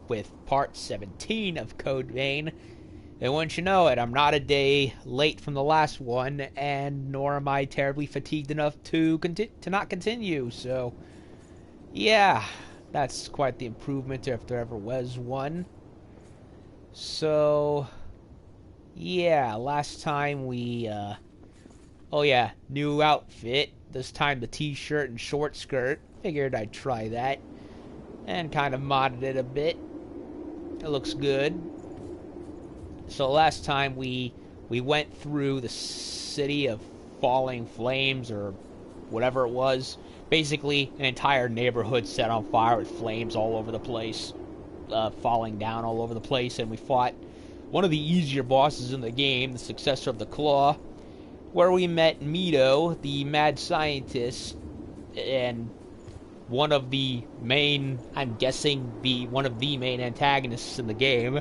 with part 17 of Code Vein. And once you know it, I'm not a day late from the last one, and nor am I terribly fatigued enough to not continue. So, yeah, that's quite the improvement if there ever was one. So, yeah, last time we, oh yeah, new outfit. This time the t-shirt and short skirt. Figured I'd try that. And kind of modded it a bit. It looks good. So last time we went through the city of falling flames, or whatever it was. Basically, an entire neighborhood set on fire with flames all over the place. Falling down all over the place. And we fought one of the easier bosses in the game, the Successor of the Claw, where we met Mito, the mad scientist, and one of the main, I'm guessing, one of the main antagonists in the game.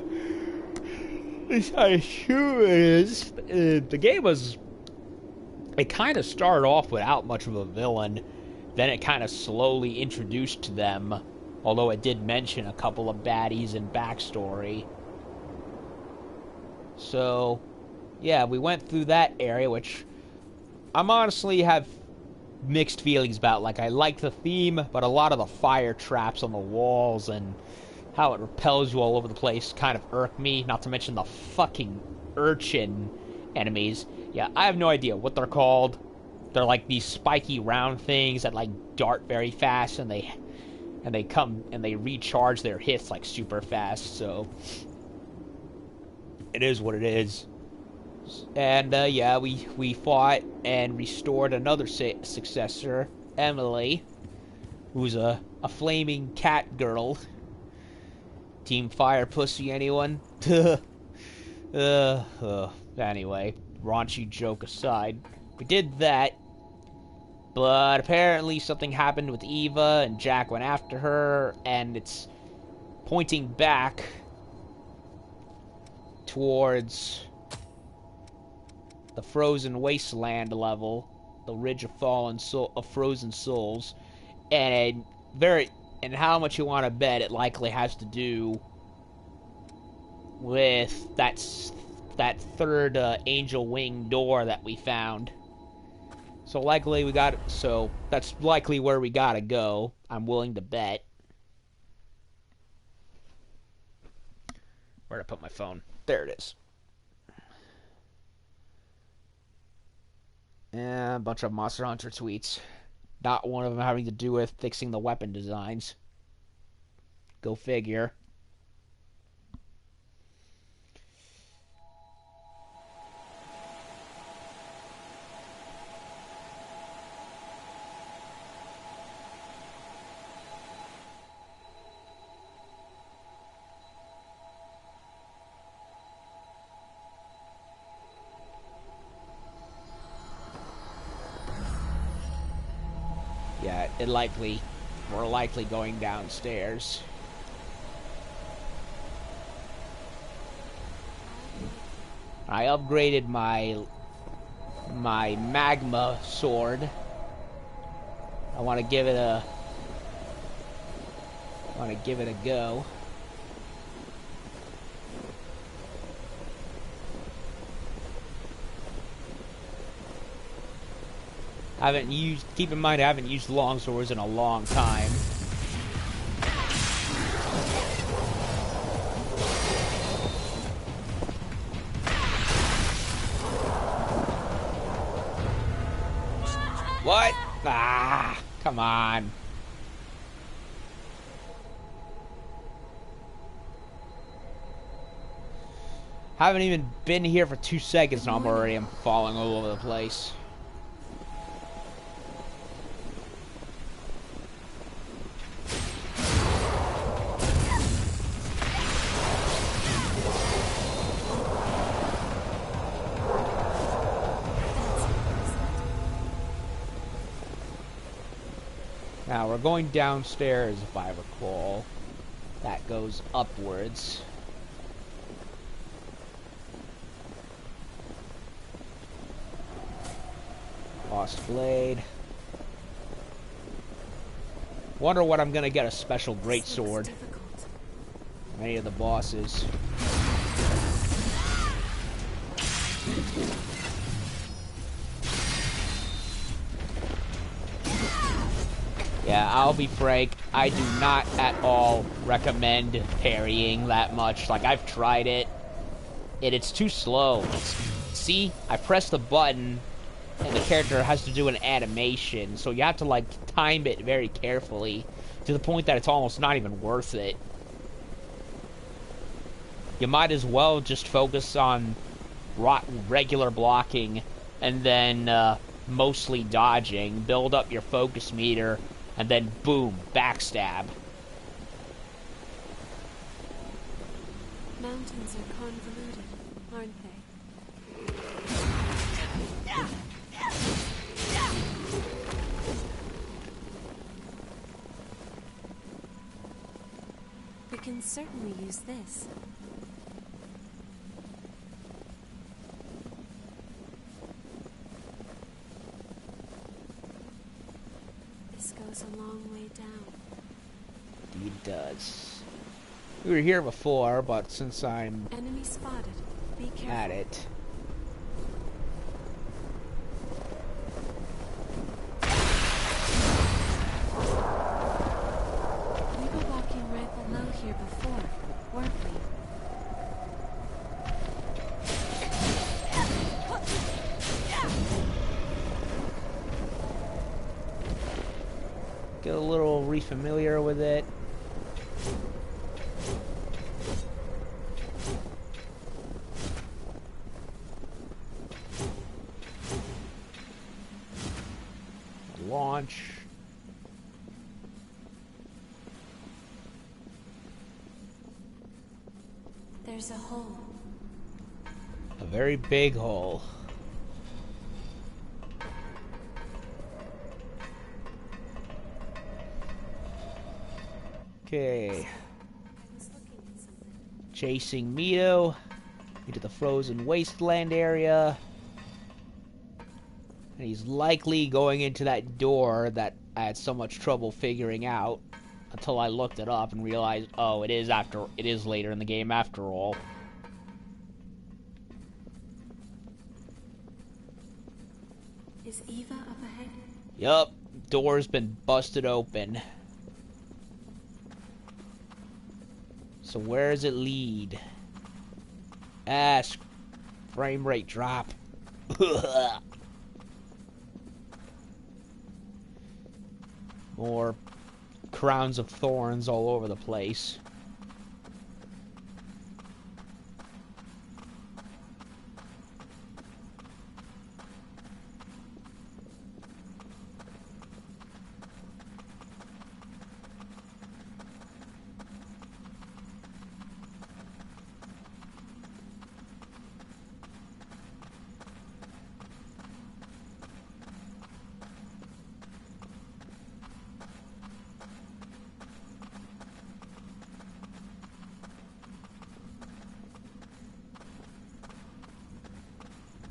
I assume it is. The game was, it kind of started off without much of a villain, then it kind of slowly introduced them, although it did mention a couple of baddies and backstory. So, yeah, we went through that area, which I'm honestly have mixed feelings about. Like, I like the theme, but a lot of the fire traps on the walls and how it repels you all over the place kind of irk me, not to mention the fucking urchin enemies. Yeah, I have no idea what they're called. They're like these spiky round things that like dart very fast, and they come and they recharge their hits like super fast, so it is what it is. And yeah, we fought and restored another successor, Emily, who's a flaming cat girl. Team Fire Pussy, anyone? Anyway, raunchy joke aside, we did that, but apparently something happened with Eva, and Jack went after her, and it's pointing back towards the Frozen Wasteland level, the Ridge of Frozen Souls, and how much you want to bet it likely has to do with that third angel wing door that we found. So that's likely where we gotta go. I'm willing to bet. Where'd I put my phone? There it is. And a bunch of Monster Hunter tweets. Not one of them having to do with fixing the weapon designs. Go figure. Yeah, we're likely going downstairs. I upgraded my magma sword. I want to give it a go. Keep in mind I haven't used long swords in a long time. What? Ah, come on. Haven't even been here for 2 seconds and I'm falling all over the place. Now we're going downstairs, if I recall. That goes upwards. Lost blade. Wonder what I'm gonna get a special greatsword. any of the bosses. Yeah, I'll be frank, I do not at all recommend parrying that much. Like, I've tried it, and it's too slow. See, I press the button, and the character has to do an animation, so you have to, like, time it very carefully, to the point that it's almost not even worth it. You might as well just focus on regular blocking, and then, mostly dodging, build up your focus meter, and then boom, backstab. Mountains are convoluted, aren't they? We can certainly use this. This goes a long way down. Indeed it does. We were here before, but since I'm Enemy spotted. Be careful. at it. We were walking right below here before, weren't we? Get a little refamiliar with it. Launch. There's a hole. A very big hole. Okay. I was looking at something. Chasing Mito into the frozen wasteland area. And he's likely going into that door that I had so much trouble figuring out until I looked it up and realized, oh, it is later in the game after all. Is Eva up ahead? Yup, door's been busted open. So where does it lead? Frame rate drop. More crowns of thorns all over the place.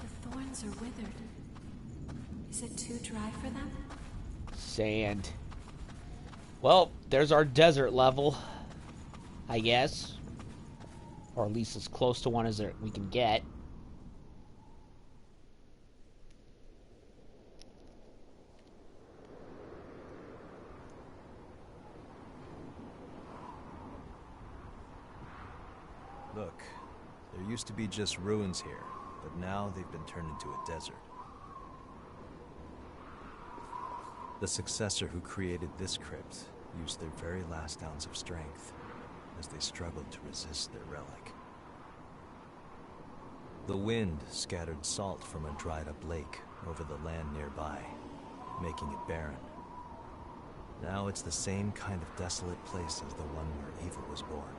The thorns are withered. Is it too dry for them? Sand. Well, there's our desert level, I guess. Or at least as close to one as we can get. Look, there used to be just ruins here, but now they've been turned into a desert. The Successor who created this crypt used their very last ounce of strength as they struggled to resist their relic. The wind scattered salt from a dried-up lake over the land nearby, making it barren. Now it's the same kind of desolate place as the one where Eva was born.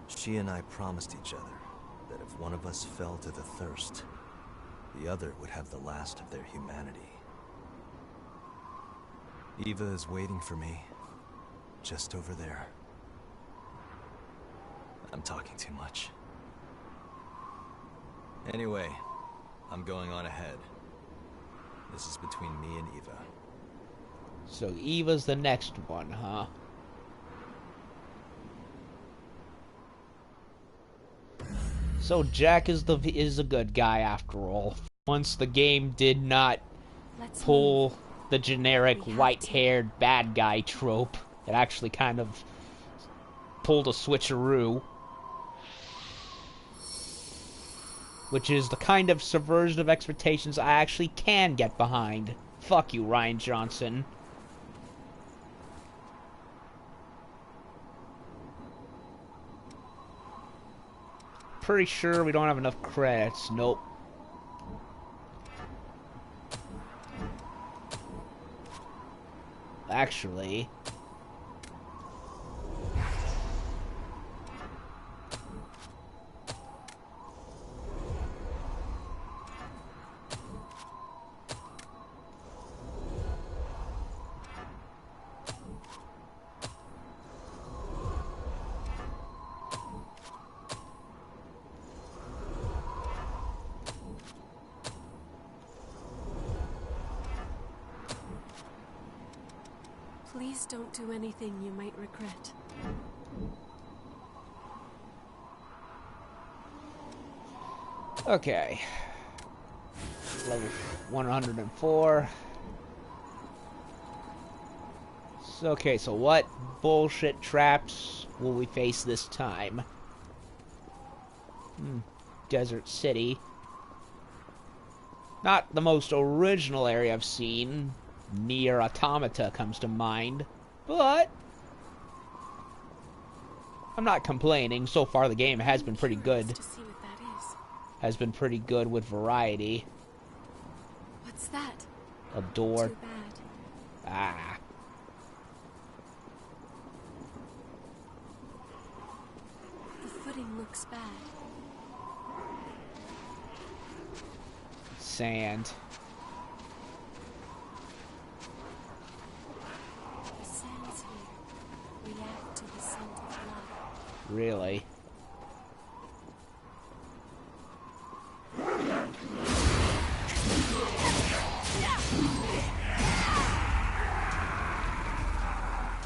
She and I promised each other that if one of us fell to the thirst, the other would have the last of their humanity. Eva is waiting for me, just over there. I'm talking too much. Anyway, I'm going on ahead. This is between me and Eva. So Eva's the next one, huh? So Jack is a good guy after all. Once the game did not Let's pull move. the generic We have white-haired bad guy trope. It actually kind of pulled a switcheroo. Which is the kind of subversion of expectations I actually can get behind. Fuck you, Rian Johnson. Pretty sure we don't have enough credits. Nope. Actually... Please don't do anything you might regret. Okay. Level 104. So, okay, so what bullshit traps will we face this time? Desert City. Not the most original area I've seen. Nier Automata comes to mind. But I'm not complaining. So far the game has been pretty good. To see what that is. Has been pretty good with variety. What's that? A door. Too bad. Ah. The footing looks bad. Sand. The sands here react to the scent of blood. Really?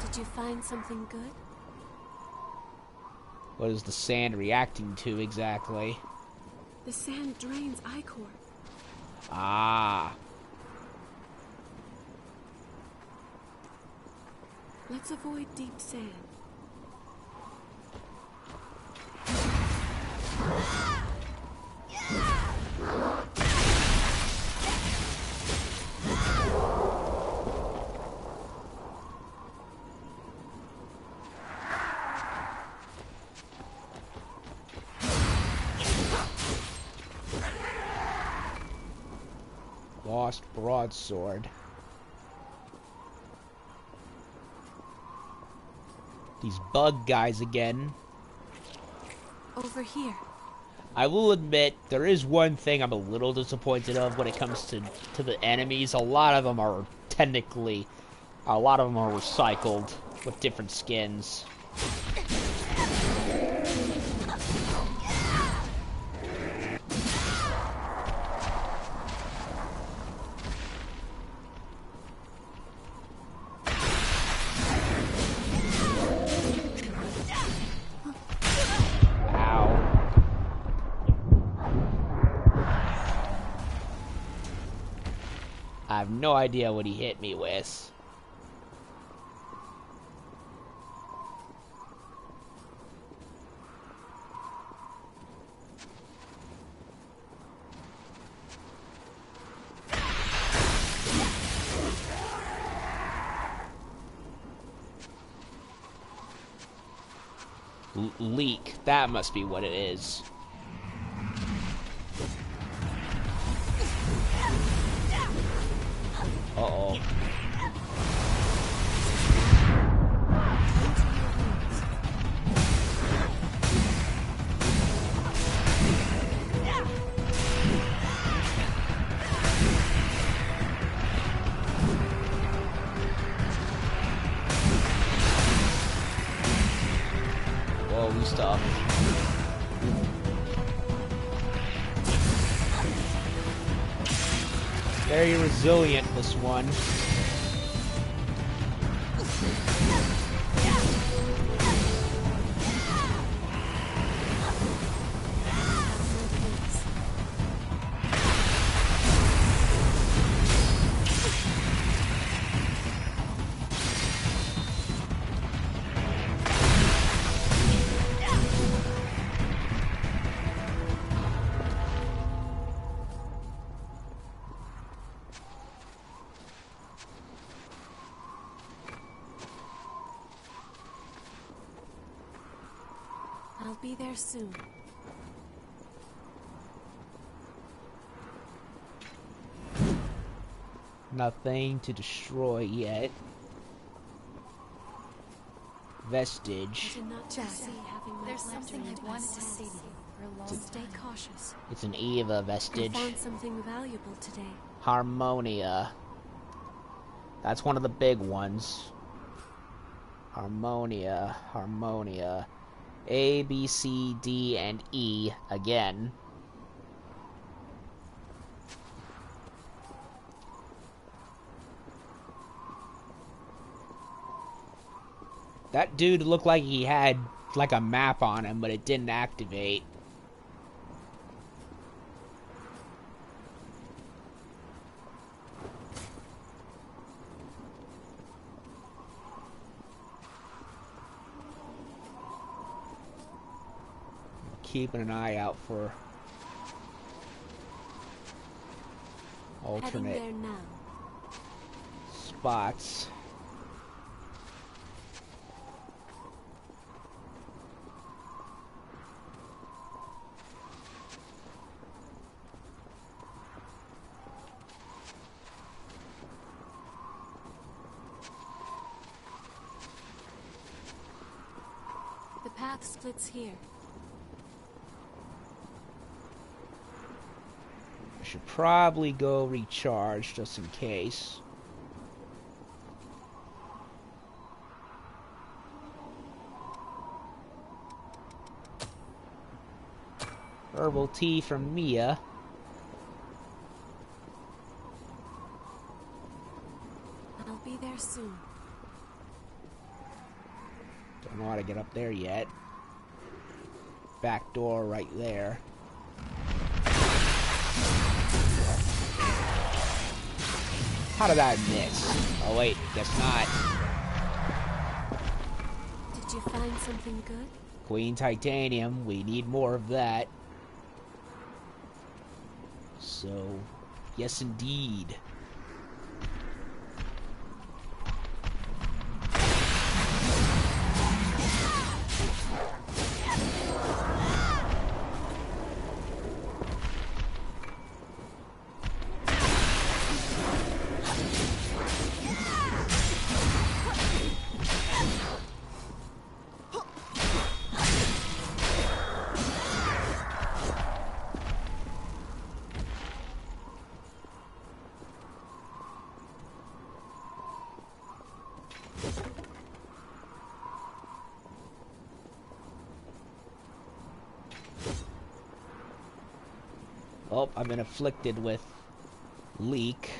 Did you find something good? What is the sand reacting to exactly? The sand drains ichor. Ah. Let's avoid deep sand. Lost broadsword. These bug guys again. Over here. I will admit, there is one thing I'm a little disappointed of when it comes to the enemies. A lot of them are technically... A lot of them are recycled with different skins. I have no idea what he hit me with. Leak. That must be what it is. Uh-oh. Whoa, stuff. Very resilient, this one. I'll be there soon. Nothing to destroy yet. I Vestige. did not foresee having my There's blood something drained I by wanted to sand. say to you for a long Stay time. cautious. It's an Eva I vestige. found something valuable today. Harmonia. That's one of the big ones. Harmonia. Harmonia. A, B, C, D, and E again. That dude looked like he had like a map on him, but it didn't activate. Keeping an eye out for Heading alternate there now. spots. The path splits here. I should probably go recharge just in case. Herbal tea from Mia. I'll be there soon. Don't know how to get up there yet. Back door right there. How did I miss? Oh wait, guess not. Did you find something good? Queen Titanium, we need more of that. So, yes indeed. Oh, I've been afflicted with leak.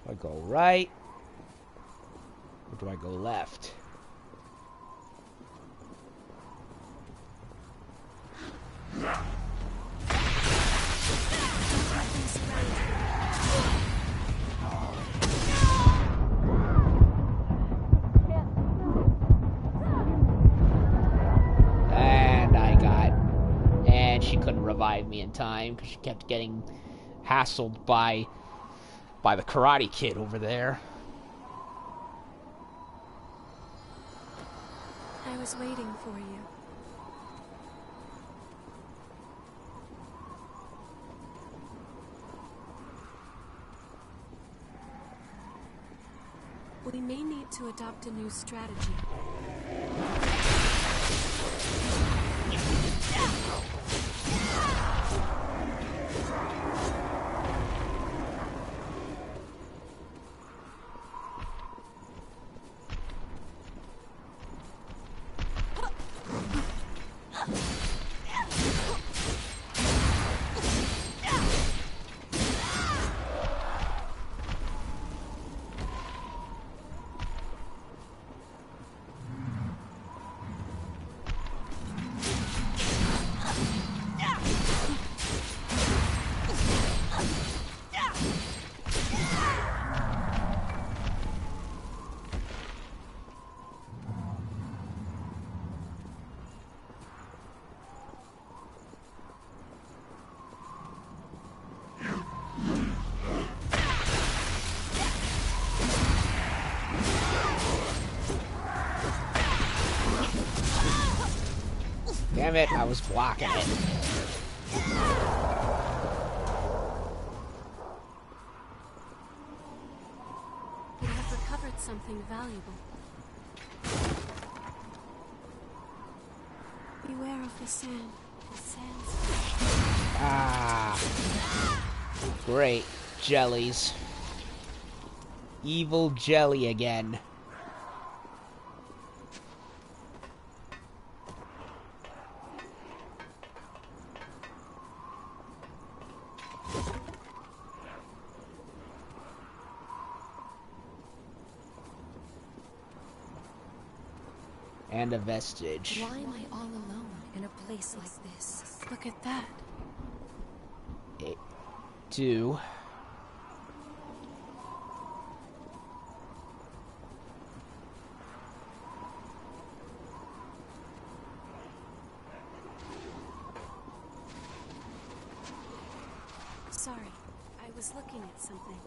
Do I go right? Or do I go left? And she couldn't revive me in time because she kept getting hassled by the Karate Kid over there. I was waiting for you. We may need to adopt a new strategy. Damn it, I was blocking it. We have recovered something valuable. Beware of the sand. The sand's... Ah. Great. Jellies. Evil jelly again. And a vestige. Why am I all alone in a place like this? Look at that. 2. Sorry, I was looking at something.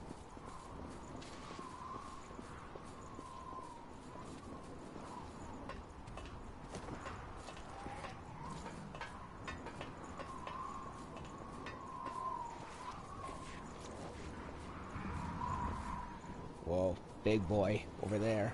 Whoa, big boy over there.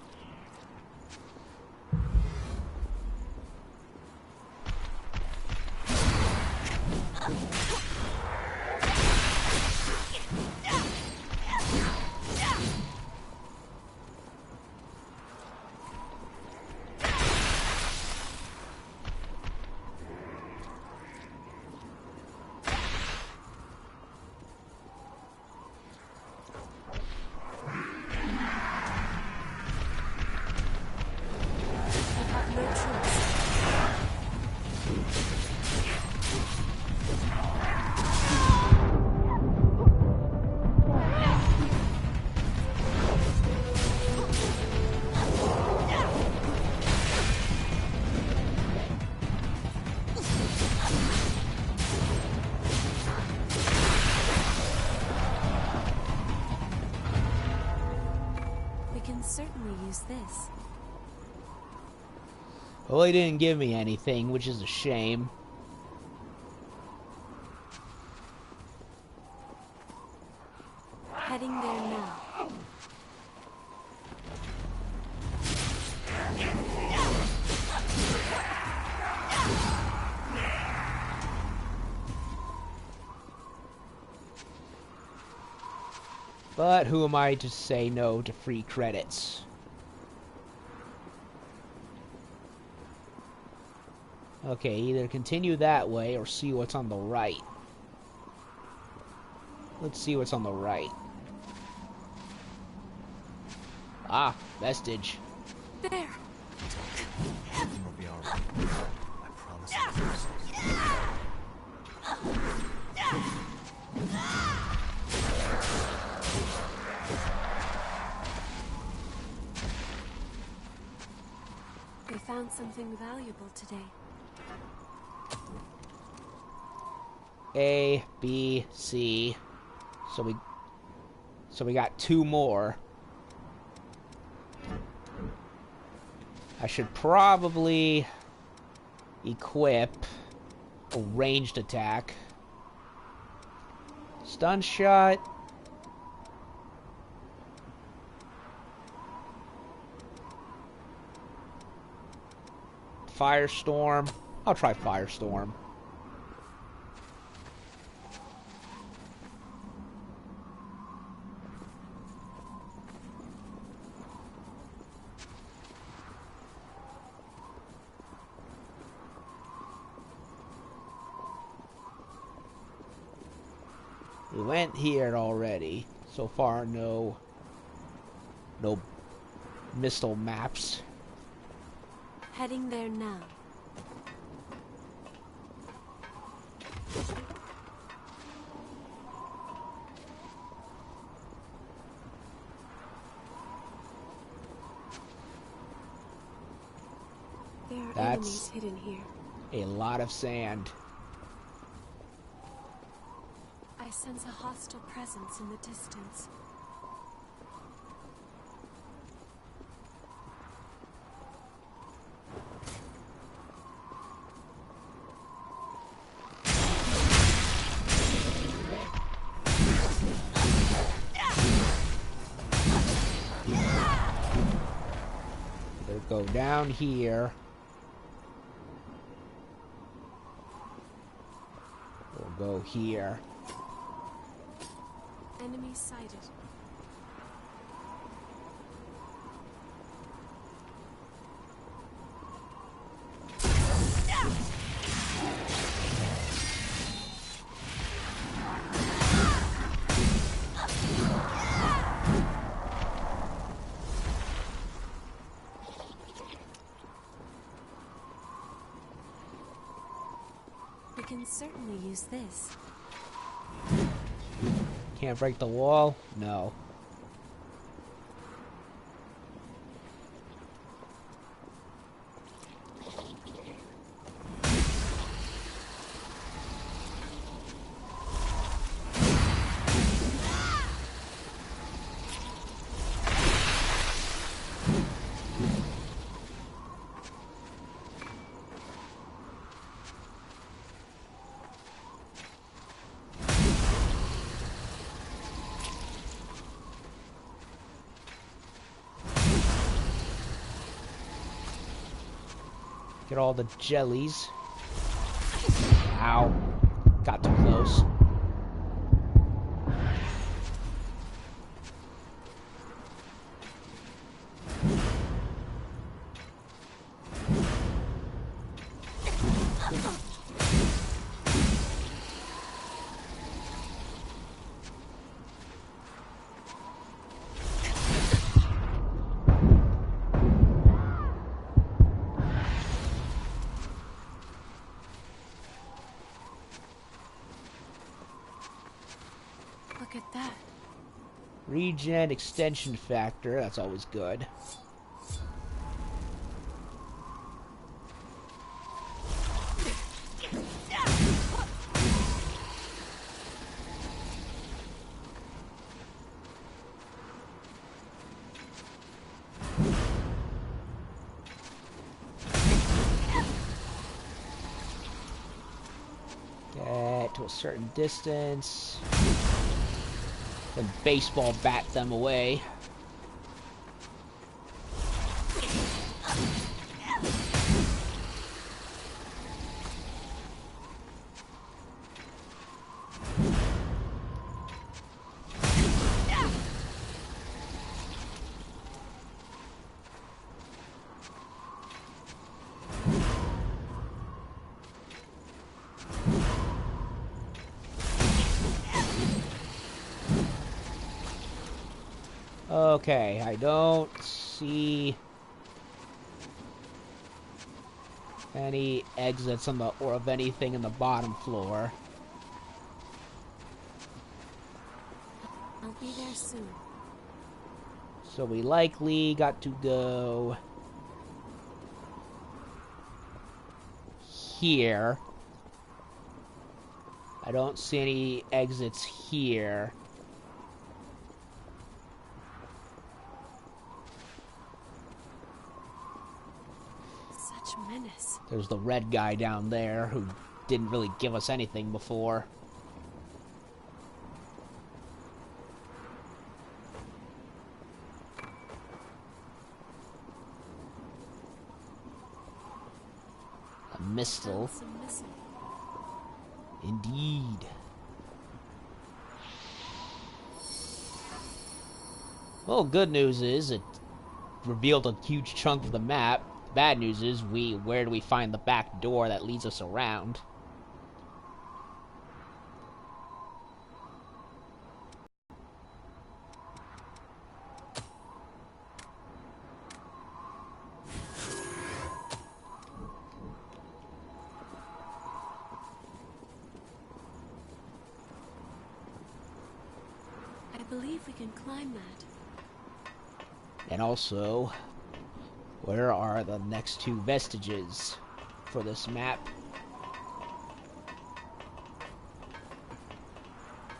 Certainly use this. Well, he didn't give me anything, which is a shame. Heading there now. But who am I to say no to free credits? Okay, either continue that way or see what's on the right. Let's see what's on the right. Ah, vestige. There. Everything will be alright. I promise We found something valuable today. A, B, C. So we got 2 more. I should probably equip a ranged attack. Stun shot. Firestorm. I'll try Firestorm. We went here already. So far, no missile maps. Heading there now. There are enemies hidden here. A lot of sand. I sense a hostile presence in the distance. down here. We'll go here. Enemy sighted. We can certainly use this. Can't break the wall? No. Get all the jellies. Ow. Got too close. Look at that. Regen extension factor. That's always good. Get to a certain distance. Then baseball bat them away. Okay, I don't see any exits on the or of anything in the bottom floor. I'll be there soon. So we likely got to go here. I don't see any exits here. Such menace. There's the red guy down there who didn't really give us anything before. A missile. That's a missile. Indeed. Well, good news is it revealed a huge chunk of the map. Bad news is where do we find the back door that leads us around? I believe we can climb that. And also, where are the next two vestiges for this map?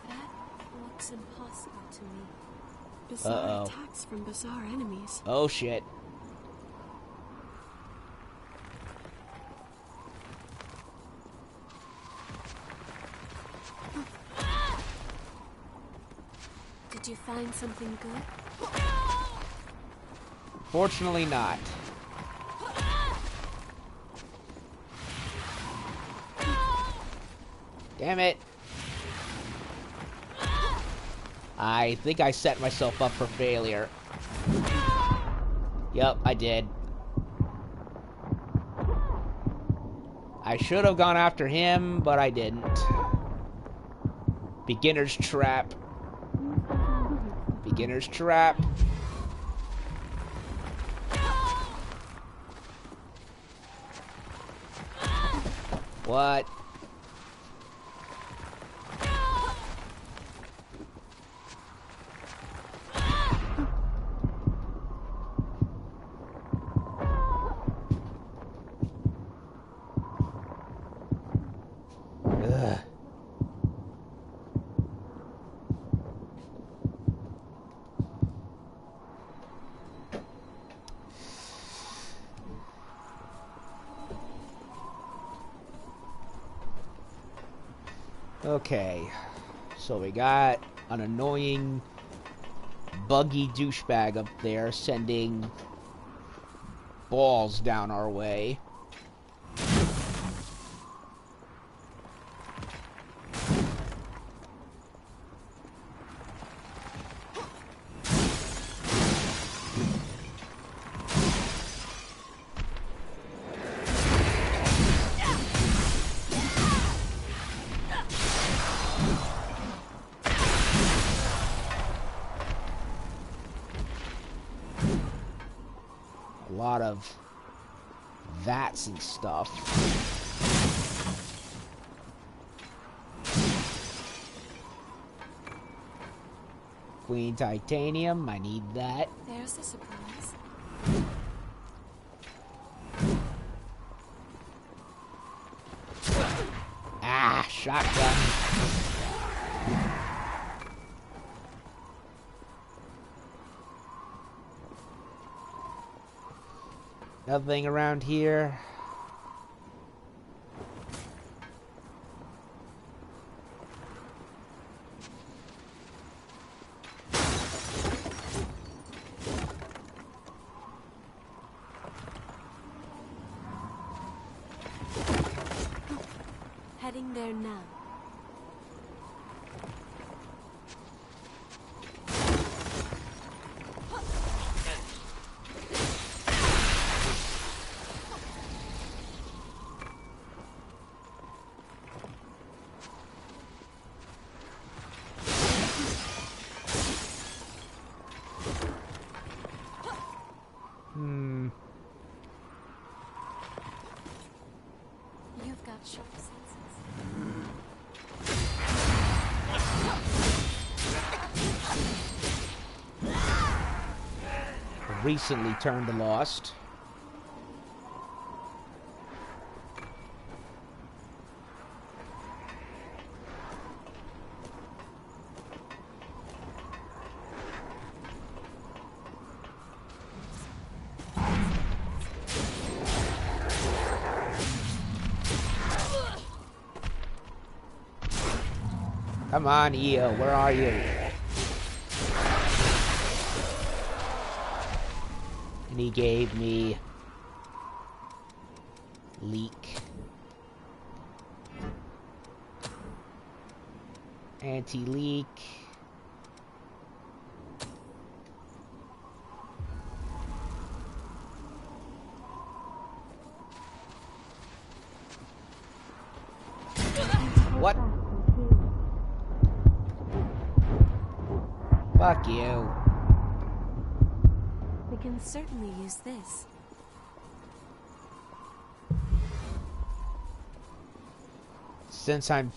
That looks impossible to me. Bizarre attacks from bizarre enemies. Oh shit. Did you find something good? Fortunately not. Damn it. I think I set myself up for failure. Yep, I did. I should have gone after him, but I didn't. Beginner's trap. Beginner's trap. What? Ugh. Okay, so we got an annoying buggy douchebag up there sending balls down our way. A lot of vats and stuff. Queen Titanium, I need that. There's a surprise. Ah, shotgun. Nothing around here. Heading there now. You've got sharp senses. Recently turned to Lost. Come on, Eo, where are you? And he gave me leak. Anti-leak. What? Fuck you. We can certainly use this. Since I'm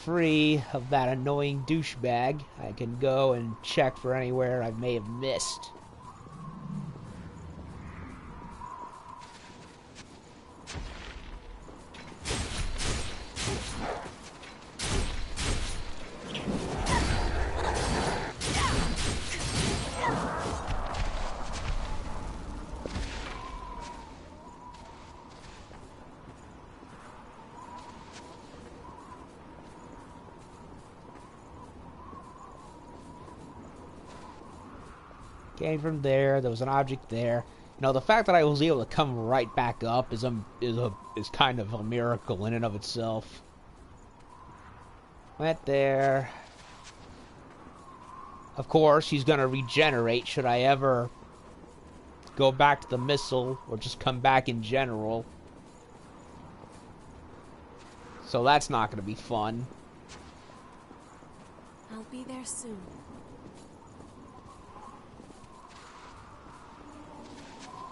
free of that annoying douchebag, I can go and check for anywhere I may have missed. Came from there. There was an object there. You know, the fact that I was able to come right back up is kind of a miracle in and of itself. Went there. Of course, he's gonna regenerate should I ever go back to the missile or just come back in general. So that's not gonna be fun. I'll be there soon.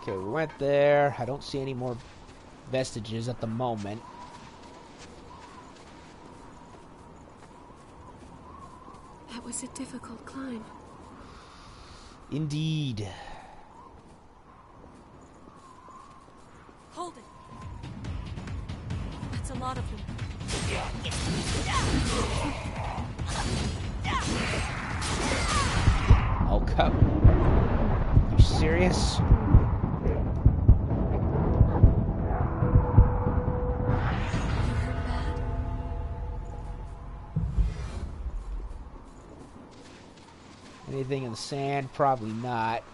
Okay, we went there. I don't see any more vestiges at the moment. That was a difficult climb. Indeed. Hold it. That's a lot of them. Oh, come. You serious? Anything in the sand? Probably not.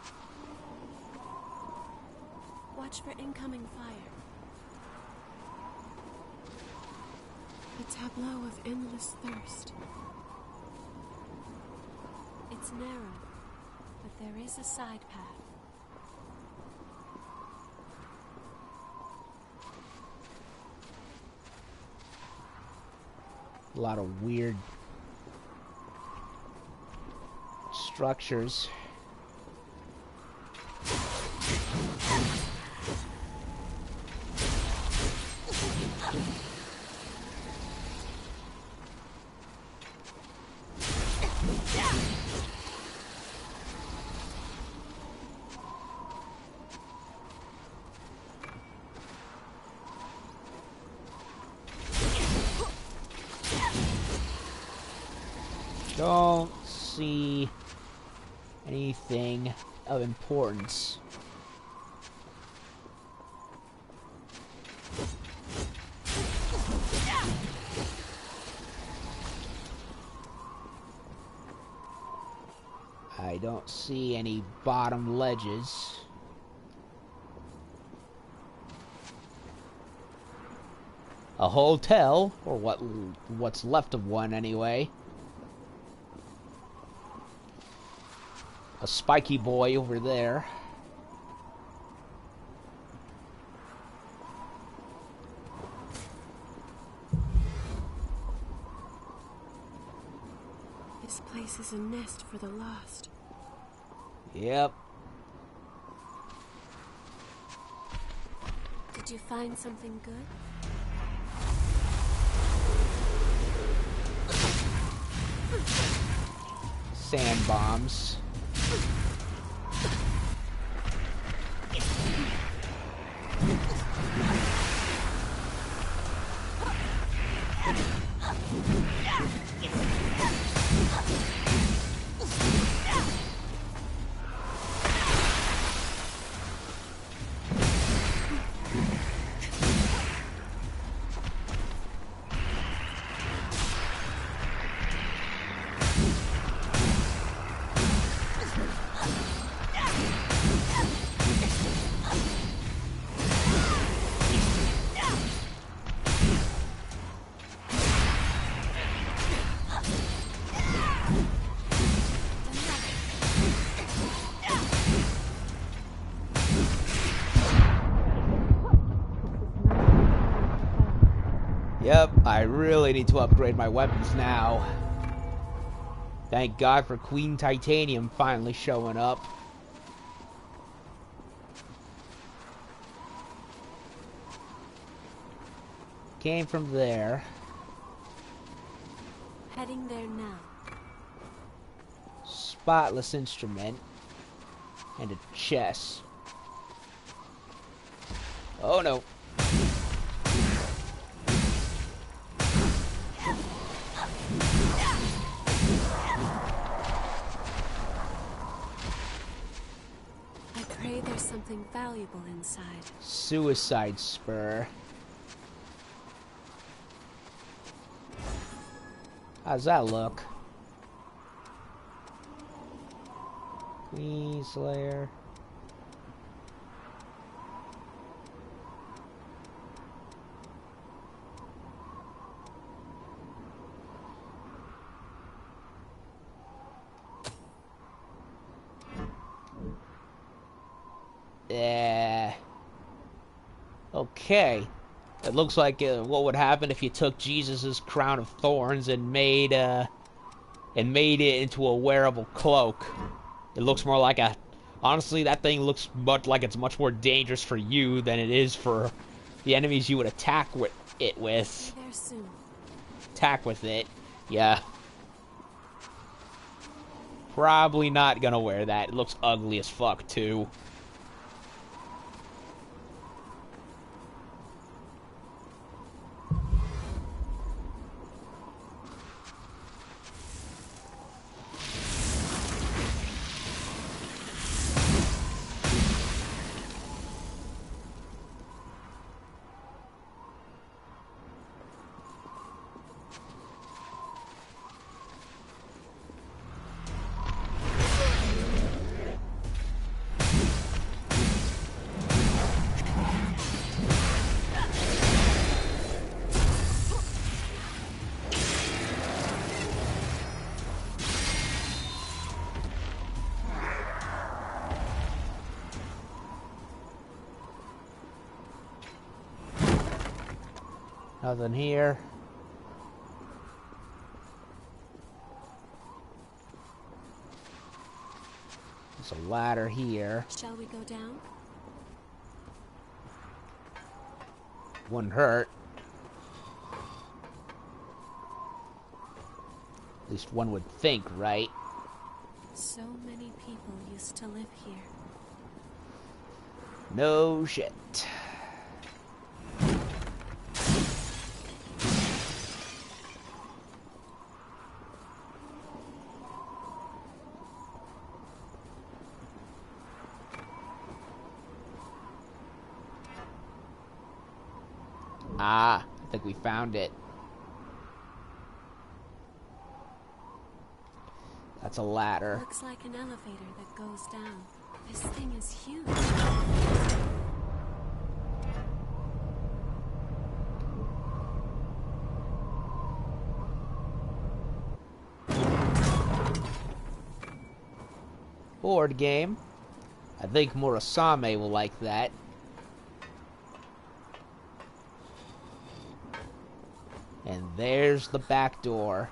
Watch for incoming fire. A tableau of endless thirst. It's narrow, but there is a side path. A lot of weird structures. Don't see anything of importance. I don't see any bottom ledges. A hotel, or what's left of one anyway. A spiky boy over there. This place is a nest for the lost. Yep. Did you find something good? Sand bombs. Yep, I really need to upgrade my weapons now. Thank God for Queen Titanium finally showing up. Came from there. Heading there now. Spotless instrument. And a chest. Oh no. I pray there's something valuable inside. Suicide spur. How's that look? Queen Slayer. Okay. It looks like what would happen if you took Jesus's crown of thorns and made it into a wearable cloak. It looks more like a... Honestly, that thing looks much like it's much more dangerous for you than it is for the enemies you would attack with it with. Be there soon. Attack with it. Yeah. Probably not gonna wear that. It looks ugly as fuck, too. Nothing here. There's a ladder here. Shall we go down? Wouldn't hurt. At least one would think, right? So many people used to live here. No shit. Ah, I think we found it. That's a ladder. Looks like an elevator that goes down. This thing is huge. Board game. I think Murasame will like that. And there's the back door.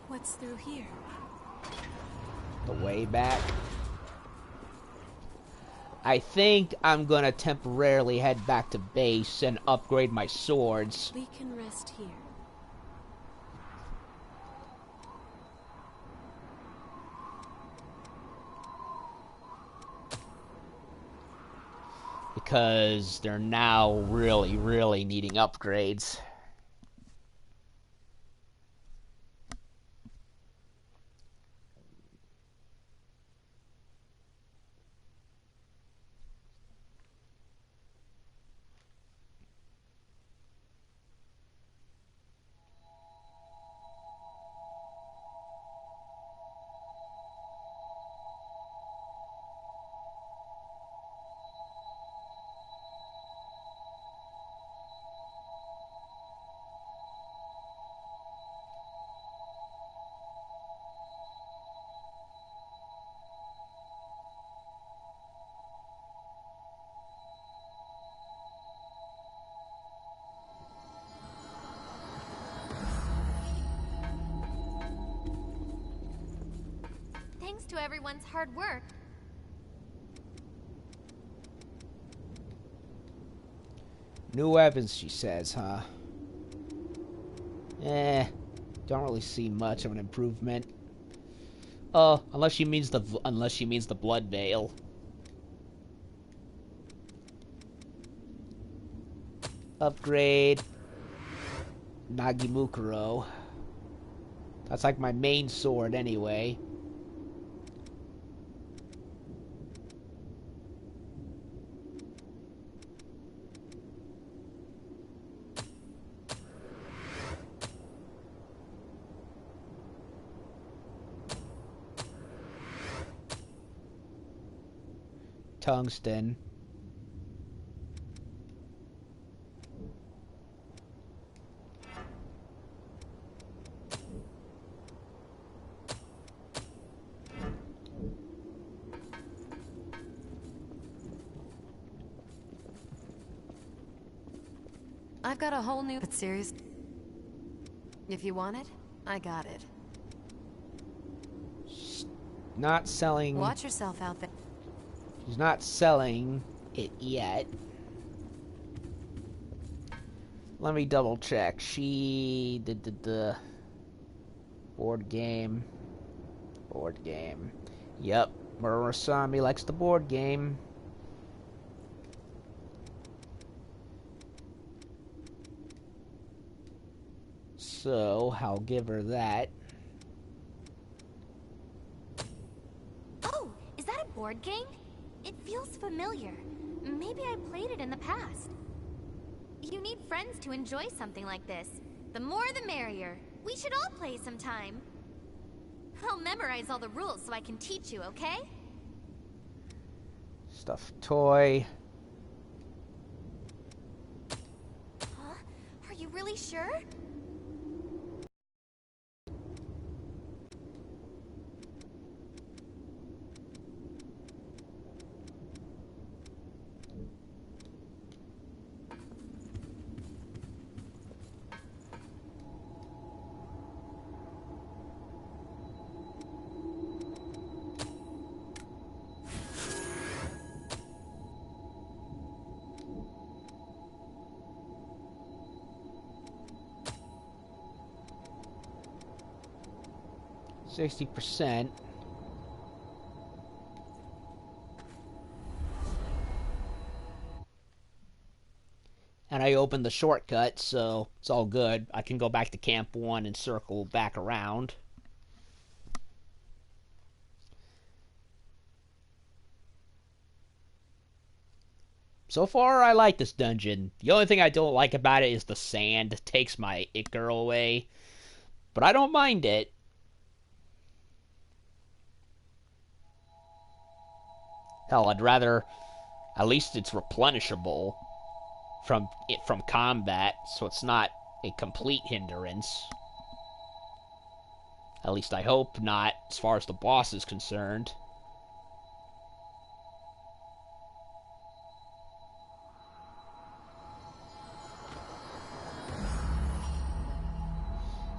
What's through here? The way back. I think I'm gonna temporarily head back to base and upgrade my swords. We can rest here. Because they're now really, really needing upgrades. Thanks to everyone's hard work. New weapons, she says, huh? Don't really see much of an improvement. Unless she means the blood veil. Upgrade Nagimukuro. That's like my main sword anyway. Tungsten. I've got a whole new... But serious... If you want it, I got it. Not selling... Watch yourself out there. She's not selling it yet. Let me double check. She did the board game. Board game. Yep. Murasami likes the board game. So, I'll give her that. Oh, is that a board game? It feels familiar. Maybe I played it in the past. You need friends to enjoy something like this. The more the merrier. We should all play sometime. I'll memorize all the rules so I can teach you, okay? Stuffed toy. Huh? Are you really sure? %60. And I opened the shortcut, so it's all good. I can go back to Camp 1 and circle back around. So far, I like this dungeon. The only thing I don't like about it is the sand. It takes my it girl away. But I don't mind it. Hell, I'd rather... At least it's replenishable from combat, so it's not a complete hindrance. At least I hope not, as far as the boss is concerned.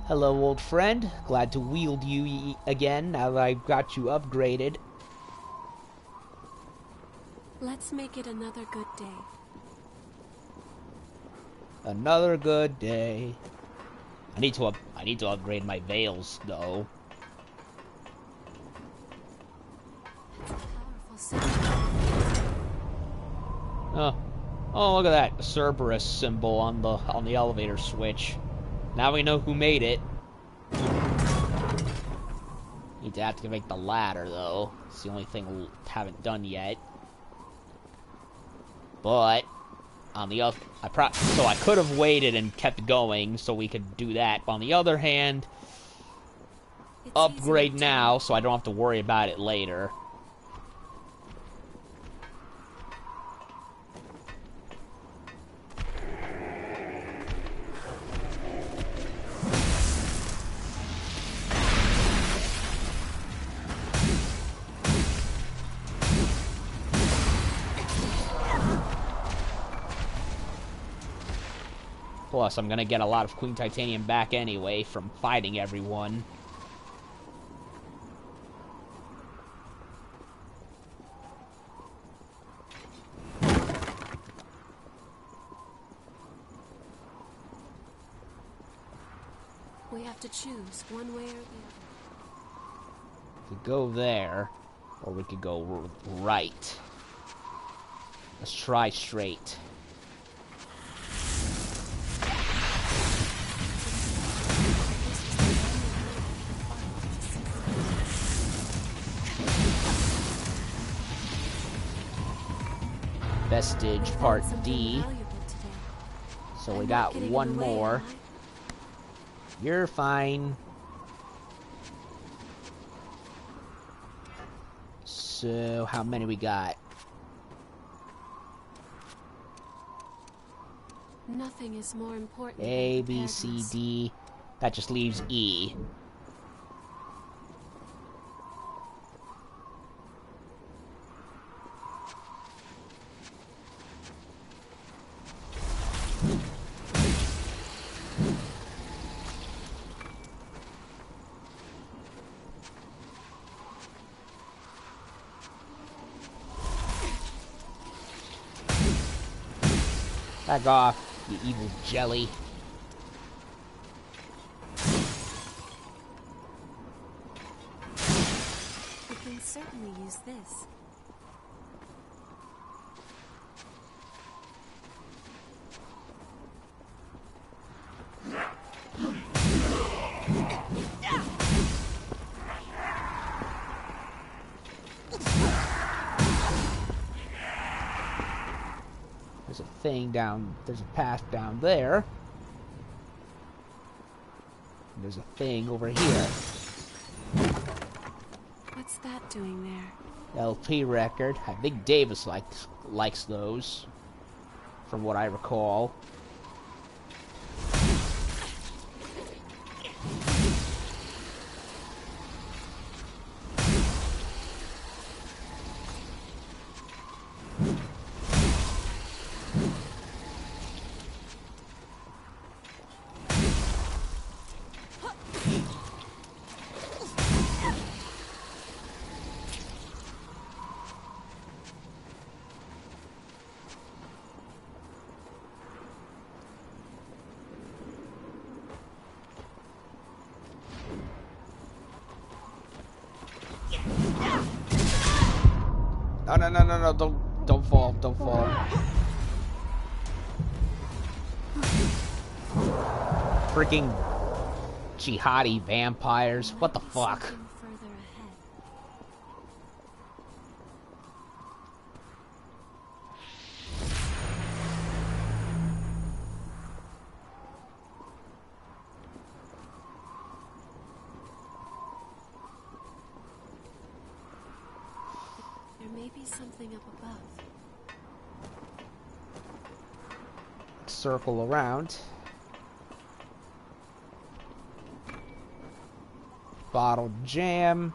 Hello, old friend. Glad to wield you again now that I've got you upgraded. Let's make it another good day. Another good day. I need to upgrade my veils though. It's a powerful symbol. Oh, look at that, a Cerberus symbol on the elevator switch. Now we know who made it. Need to activate the ladder though. It's the only thing we haven't done yet. But on the other, so I could have waited and kept going so we could do that. But on the other hand, upgrade now so I don't have to worry about it later. Plus, I'm gonna get a lot of Queen Titanium back anyway from fighting everyone. We have to choose one way or the other. We could go there, or we could go right. Let's try straight. Vestige Part D. So we got one more. You're fine. So how many we got? Nothing is more important. A, B, C, D. That just leaves E. Back off, you evil jelly. We can certainly use this. There's a thing down, there's a path down there. And there's a thing over here. What's that doing there? LP record. I think Davis likes those, from what I recall. No, don't fall, don't fall. Freaking jihadi vampires, what the fuck? Something further ahead. There may be something up above. Circle around. Bottle jam.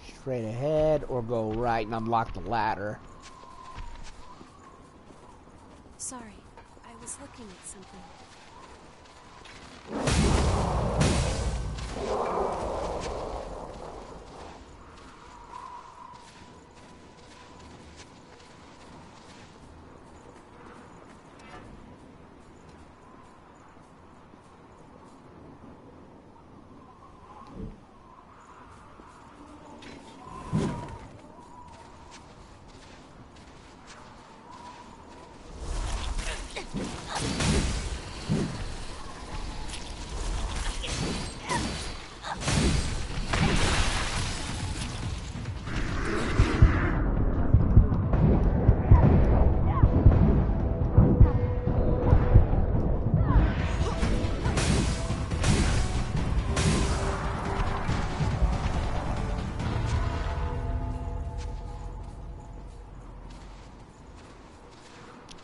Straight ahead or go right and unlock the ladder. Sorry, I was looking at something.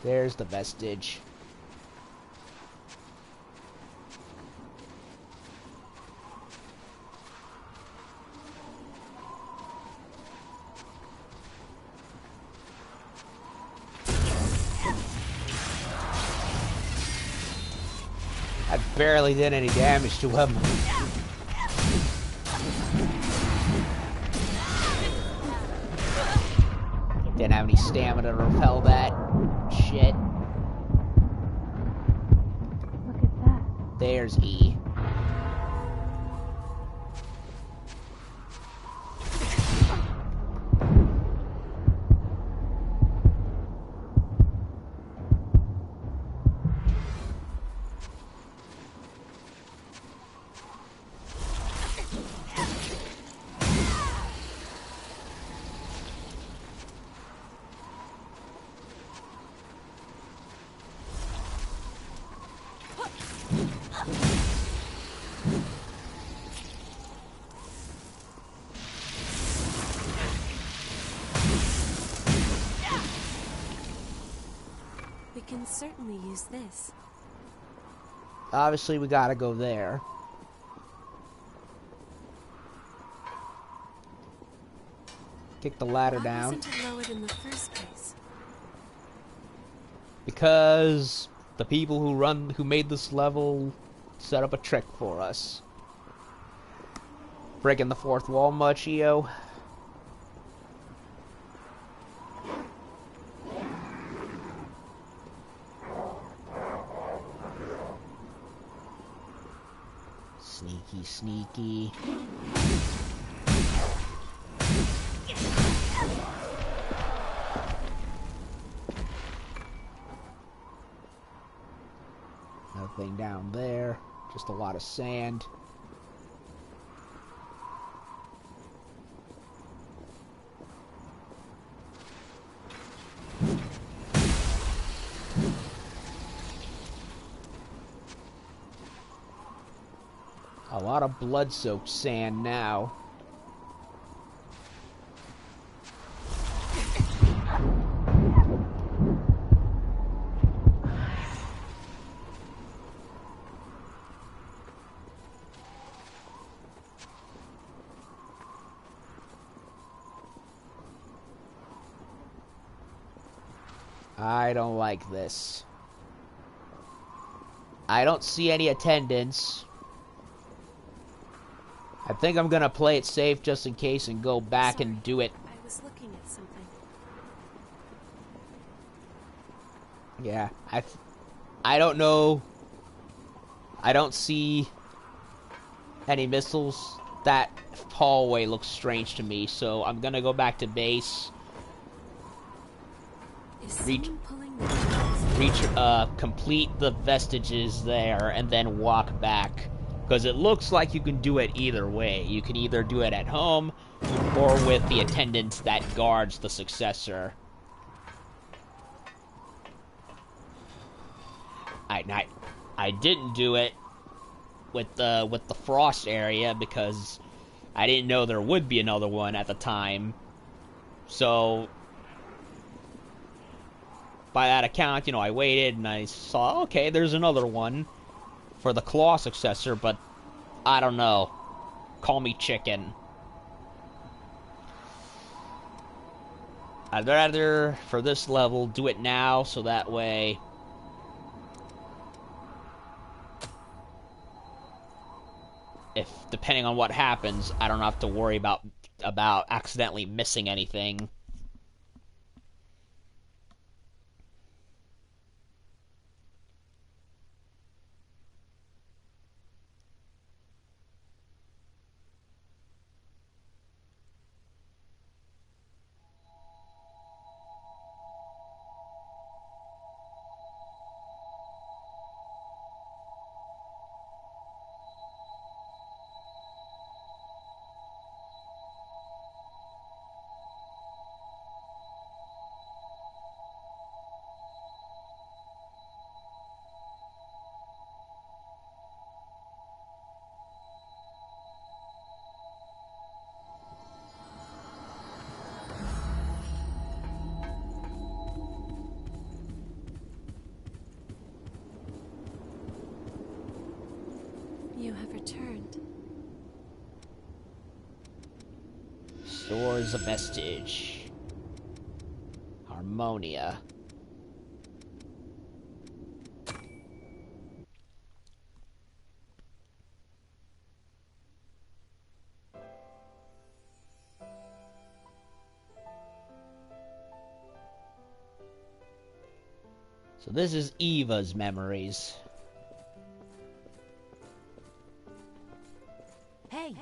There's the vestige. I barely did any damage to him. Didn't have any stamina to repel that shit. Look at that. There's E. We can certainly use this. Obviously, we gotta go there. Kick the ladder Why down. wasn't it lowered in the first place? Because the people who made this level set up a trick for us. Breaking the fourth wall much, EO? Sneaky, sneaky. Nothing down there. Just a lot of sand. A lot of blood-soaked sand now. I don't like this. I don't see any attendants. I think I'm gonna play it safe just in case and go back and do it. I was looking at something. Yeah, I don't know. I don't see any missiles. That hallway looks strange to me, so I'm gonna go back to base. Complete the vestiges there, and then walk back. Because it looks like you can do it either way. You can either do it at home, or with the attendant that guards the Successor. I didn't do it with the frost area because I didn't know there would be another one at the time. So by that account, you know, I waited and I saw, okay, there's another one for the Claw Successor, but I don't know. Call me chicken. I'd rather, for this level, do it now, so that way if, depending on what happens, I don't have to worry about accidentally missing anything. You have returned. Stores a vestige. Harmonia. So this is Eva's memories. Hey,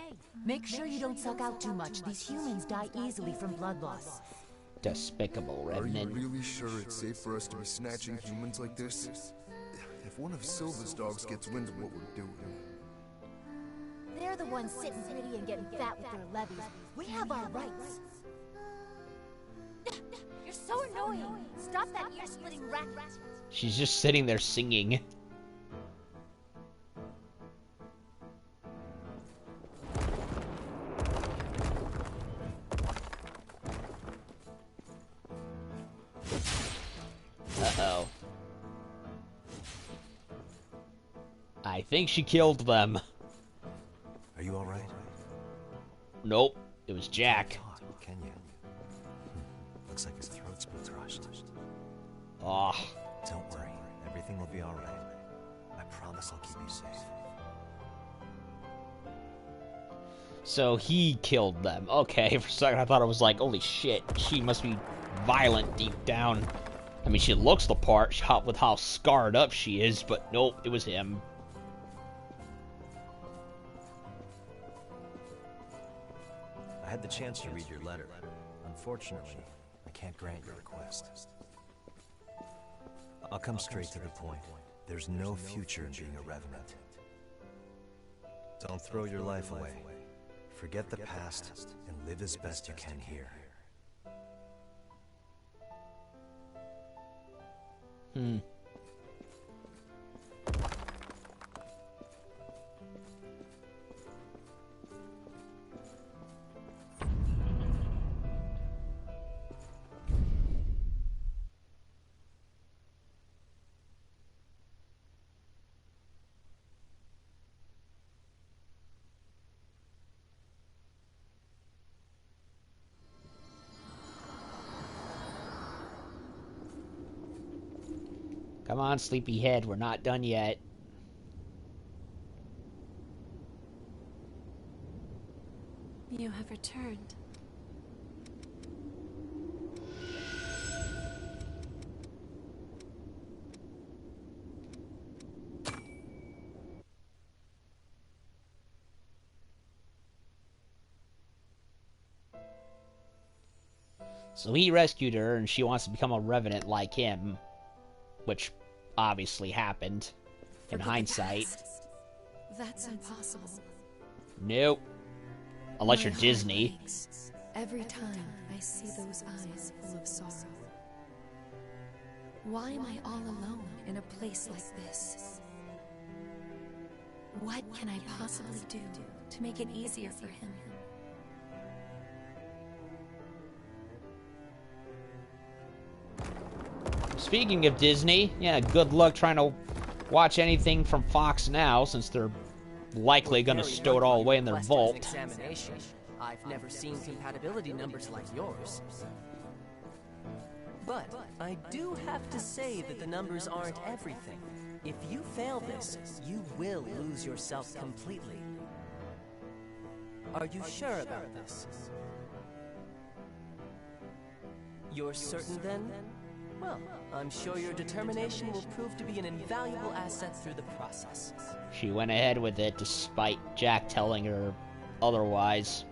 make sure you don't suck out too much. These humans die easily from blood loss. Despicable Are you remnant. really sure it's safe for us to be snatching humans like this? If one of Silva's dogs gets wind of what we're doing... They're the ones sitting pretty and getting fat with their levies. We have our rights. You're so annoying. Stop that ear-splitting racket. She's just sitting there singing. Uh-oh. I think she killed them. Are you alright? Nope, it was Jack. Talk, can you? Looks like his throat's been crushed. Oh, Tell Everything will be alright. I promise I'll keep you safe. So he killed them. Okay, for a second I thought it was like, holy shit, she must be violent deep down. I mean, she looks the part with how scarred up she is, but nope, it was him. I had the chance to read your letter. Unfortunately, I can't grant your request. I'll come straight to the point. There's no future in being a revenant. Don't throw your life away. Forget the past and live as best you can here. Come on, sleepyhead, we're not done yet. You have returned. So he rescued her, and she wants to become a revenant like him, which obviously happened in hindsight. That's impossible. Nope. Unless you're My heart Disney. breaks every time I see those eyes full of sorrow. Why am I all alone in a place like this? What can I possibly do to make it easier for him? Speaking of Disney, yeah, good luck trying to watch anything from Fox now, since they're likely going to stow it all away in their vault. Examination. I've never seen compatibility numbers like yours. But I do have to say that the numbers aren't everything. If you fail this, you will lose yourself completely. Are you sure about this? You're certain then? Well, I'm sure your determination will prove to be an invaluable asset through the process. She went ahead with it despite Jack telling her otherwise.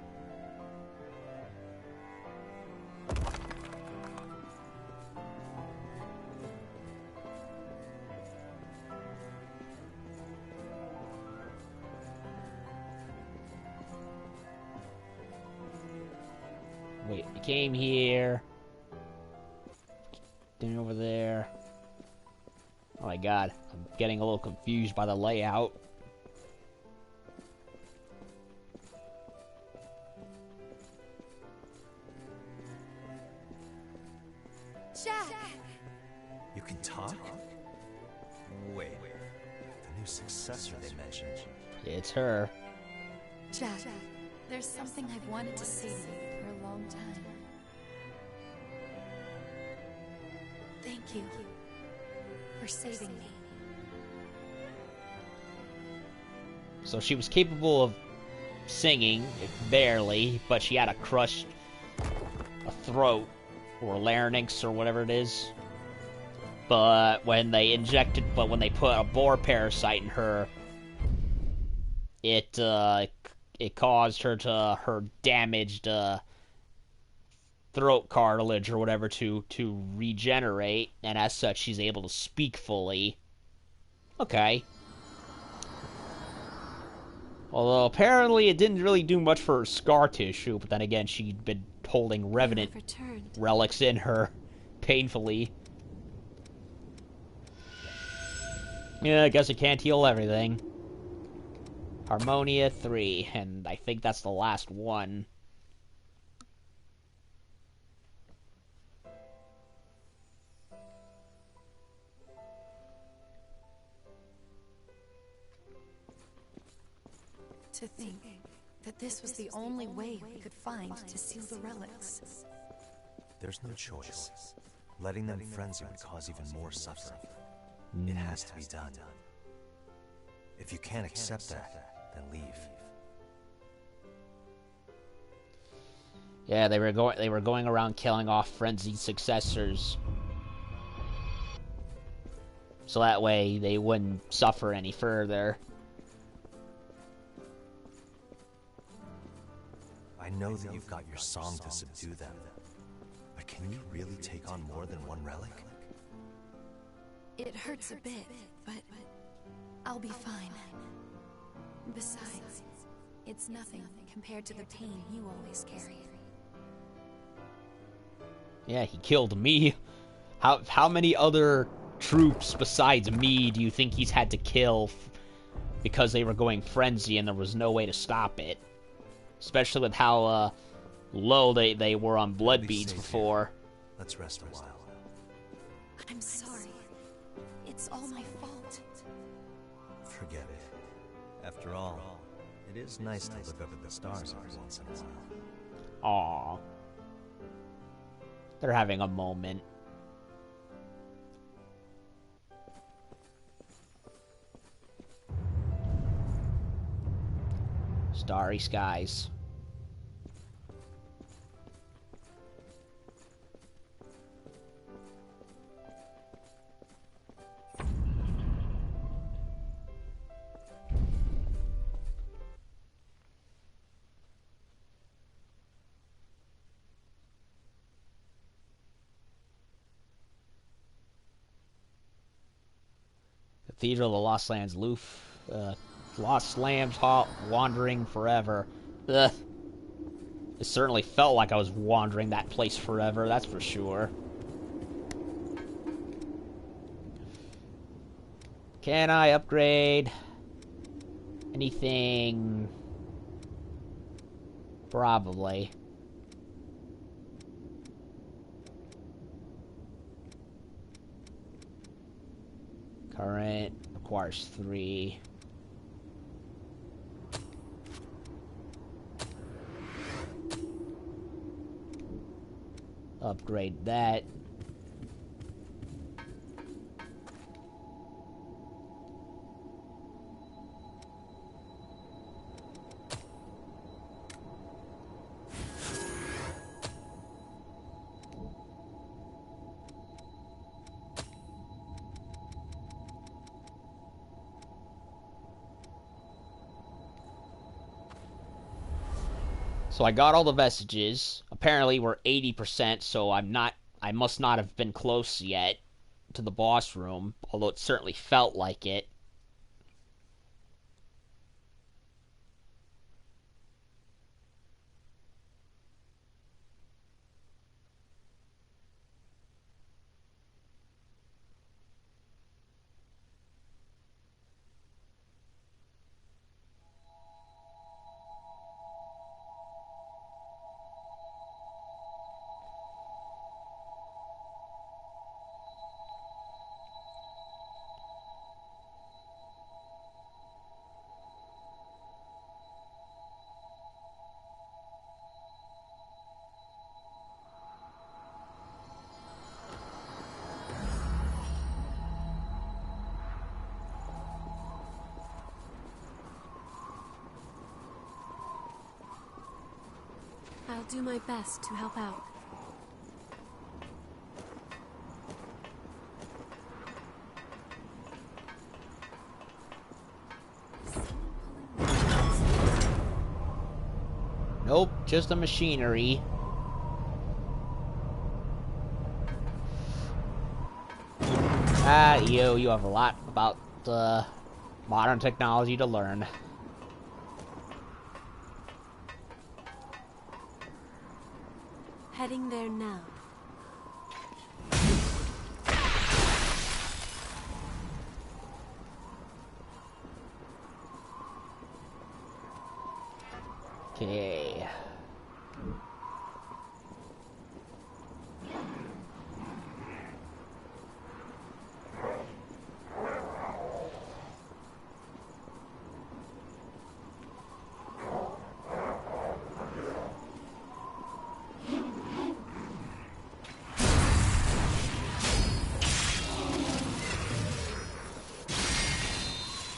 Wait, we came here. Then over there. Oh my god, I'm getting a little confused by the layout. Jack! You can talk? Wait, the new successor they mentioned. It's her. Jack, there's something I've wanted to say to you for a long time. Thank you for saving me. So she was capable of singing, barely, but she had a crushed throat, or larynx, or whatever it is. But when they put a boar parasite in her, it caused her damaged throat cartilage or whatever to regenerate, and as such she's able to speak fully. Okay. Although apparently it didn't really do much for her scar tissue, but then again she'd been holding revenant relics in her painfully. Yeah, I guess it can't heal everything. Harmonia 3, and I think that's the last one. To think that this was the only way we could find to seal the relics. There's no choice. Letting them frenzy would cause even more suffering. It has to be done. If you can't accept that, then leave. Yeah, they were going around killing off frenzied successors. So that way they wouldn't suffer any further. I know that you've got your song to subdue them, but can you really take on more than one relic? It hurts a bit, but I'll be fine. Besides, it's nothing compared to the pain you always carry. Yeah, he killed me. How many other troops besides me do you think he's had to kill because they were going frenzy and there was no way to stop it? Especially with how low they were on blood beads before. Let's rest a while. I'm sorry. It's all my fault. Forget it. After all, it is nice to look up at the stars every once in a while. Aww. They're having a moment. Starry skies. Cathedral of the Lost Lands, Lost Lambs wandering forever. Ugh. It certainly felt like I was wandering that place forever, that's for sure. Can I upgrade anything? Probably. Current requires 3. Upgrade that. So I got all the vestiges. Apparently we're 80%, so I must not have been close yet to the boss room, although it certainly felt like it. I'll do my best to help out. Nope, just the machinery. You have a lot about modern technology to learn. Heading there now. Okay.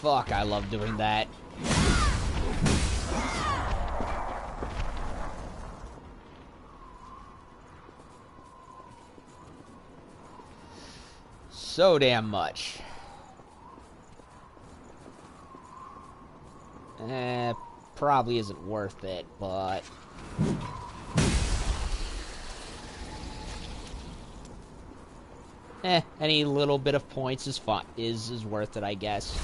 Fuck, I love doing that. So damn much. Probably isn't worth it, but... any little bit of points is fun, is worth it, I guess.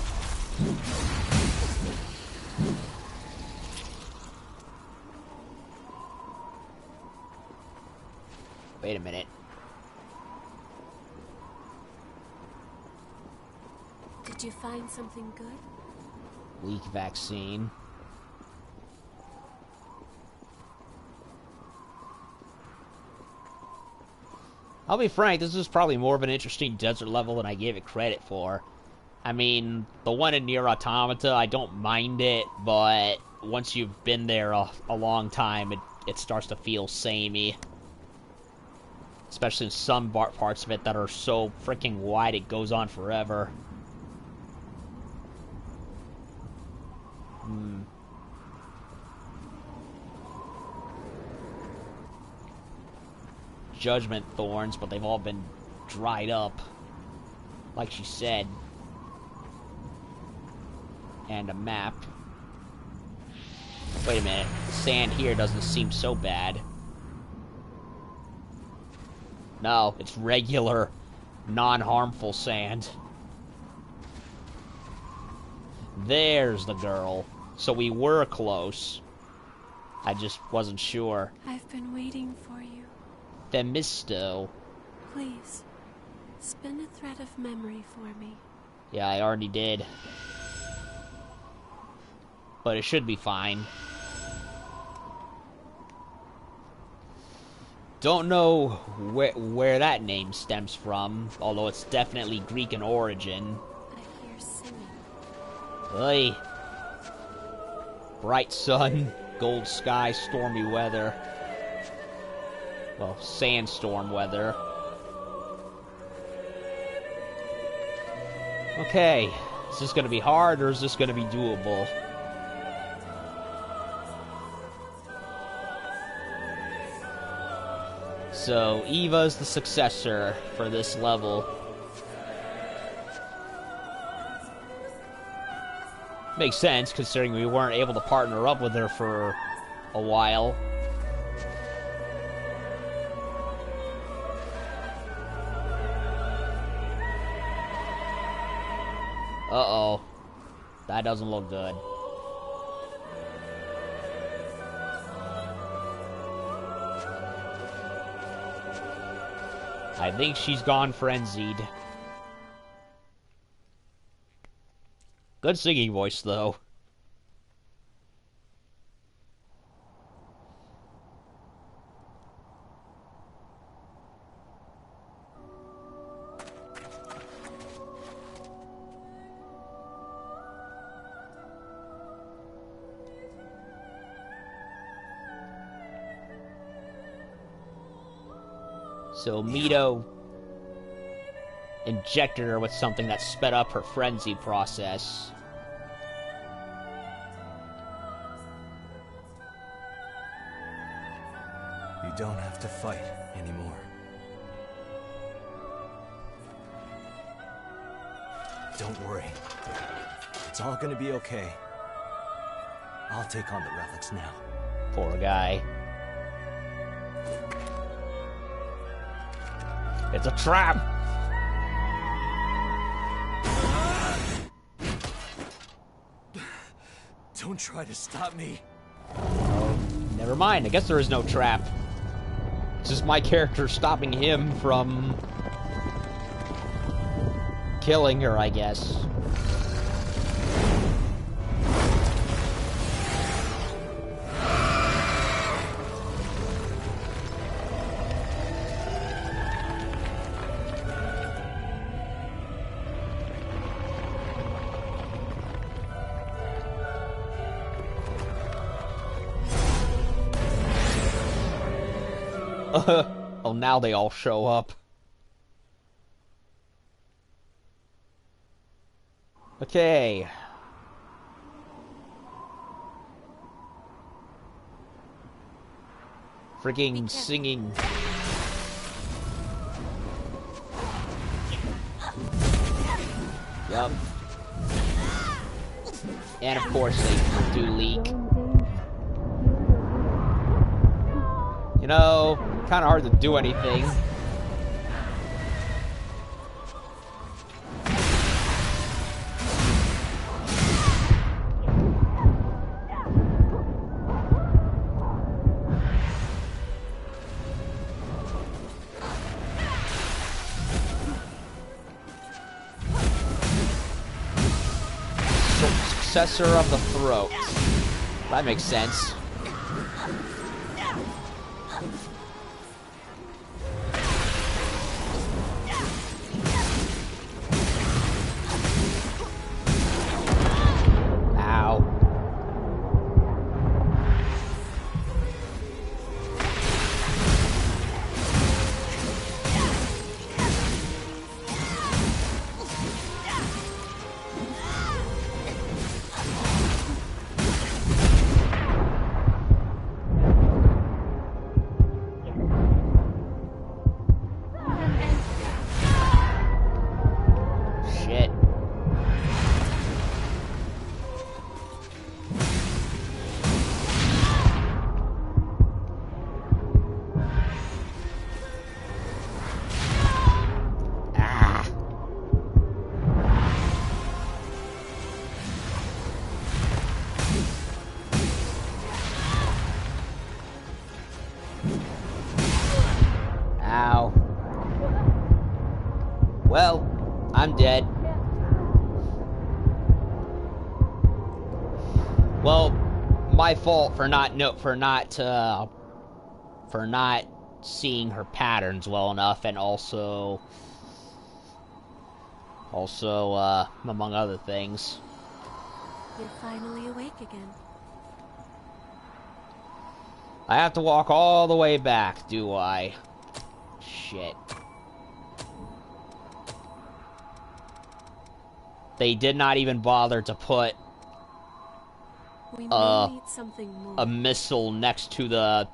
Wait a minute. Did you find something good? Weak vaccine. I'll be frank, this is probably more of an interesting desert level than I gave it credit for. I mean, the one in Nier Automata, I don't mind it, but once you've been there a long time, it starts to feel samey. Especially in some parts of it that are so freaking wide it goes on forever. Judgment thorns, but they've all been dried up, like she said. And a map. Wait a minute, the sand here doesn't seem so bad. No, it's regular, non-harmful sand. There's the girl. So we were close. I just wasn't sure. I've been waiting for you. Themisto. Please, spin a thread of memory for me. Yeah, I already did. But it should be fine. Don't know where that name stems from, although it's definitely Greek in origin. I hear singing. Hey. Bright sun, gold sky, stormy weather. Well, sandstorm weather. Okay, is this gonna be hard or is this gonna be doable? So, Eva's the successor for this level. Makes sense, considering we weren't able to partner up with her for a while. Uh-oh. That doesn't look good. I think she's gone frenzied. Good singing voice, though. So Mito injected her with something that sped up her frenzy process. You don't have to fight anymore. Don't worry. It's all gonna be okay. I'll take on the relics now. Poor guy. It's a trap! Don't try to stop me. Oh, never mind. I guess there is no trap. It's just my character stopping him from killing her, I guess. Oh, now they all show up. Okay, freaking singing. Yup. And of course they do leak. You know, kind of hard to do anything. Successor of the throat. That makes sense. Ow. Shit. Ah. Ow. Well, I'm dead. Well, my fault for not seeing her patterns well enough, and also among other things. You're finally awake again. I have to walk all the way back, do I? Shit. They did not even bother to put We may need something more. a missile next to the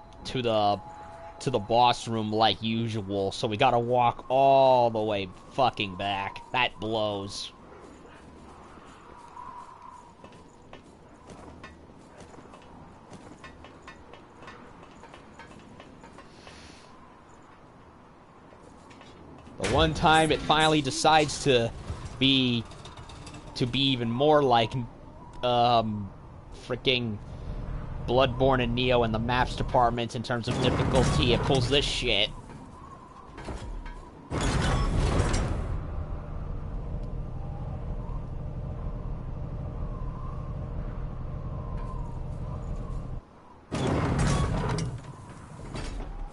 boss room like usual, so we gotta walk all the way fucking back. That blows. The one time it finally decides to be even more like freaking Bloodborne and Neo in the maps department in terms of difficulty, it pulls this shit.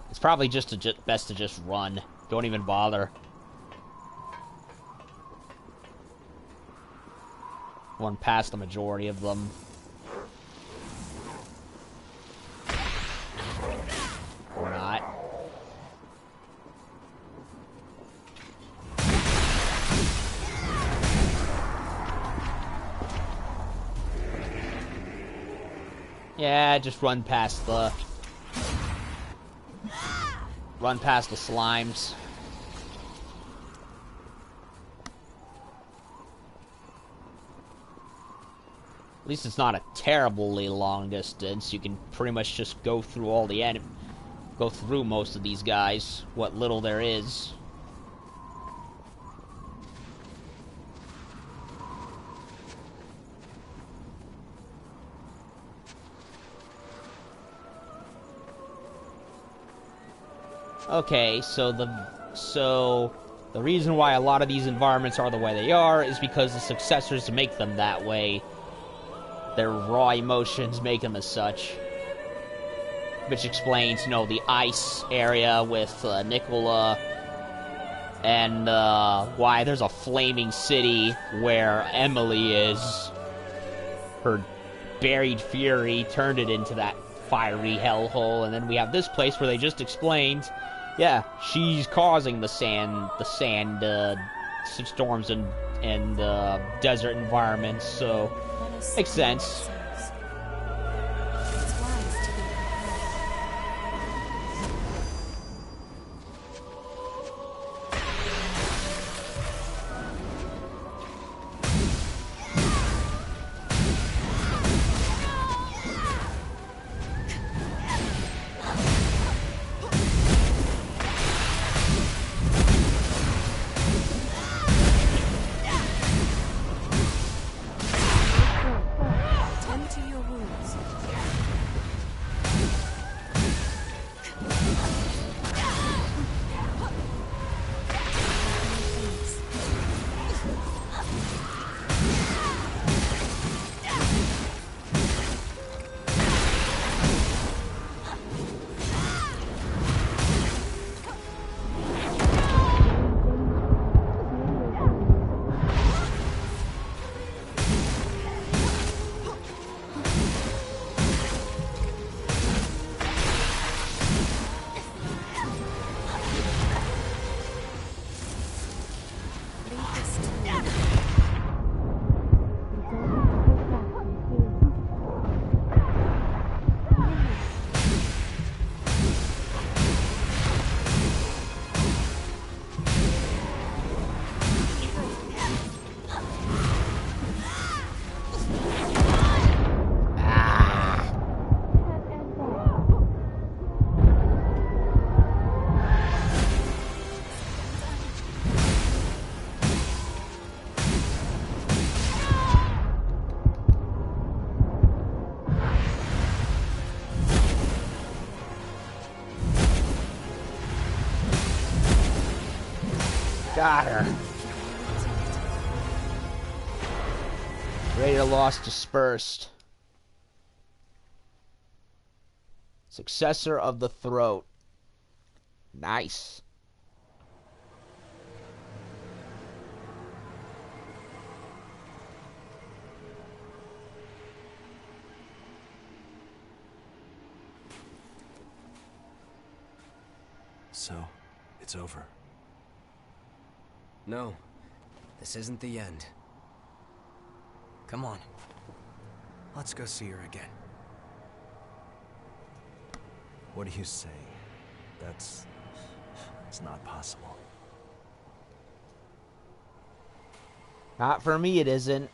It's probably just best to just run. Don't even bother. Run past the majority of them. Or not. Yeah, just run past the slimes. At least it's not a terribly long distance. You can pretty much just go through go through most of these guys, what little there is. Okay, so the reason why a lot of these environments are the way they are is because the successors make them that way. Their raw emotions make them as such. Which explains, you know, the ice area with Nicola, and why there's a flaming city where Emily is. Her buried fury turned it into that fiery hellhole, and then we have this place where they just explained, yeah, she's causing the sand storms and desert environments, so makes sense. Got her. Rate of loss dispersed. Successor of the throat. Nice. So, it's over. No, this isn't the end. Come on. Let's go see her again. What do you say? It's not possible. Not for me, it isn't.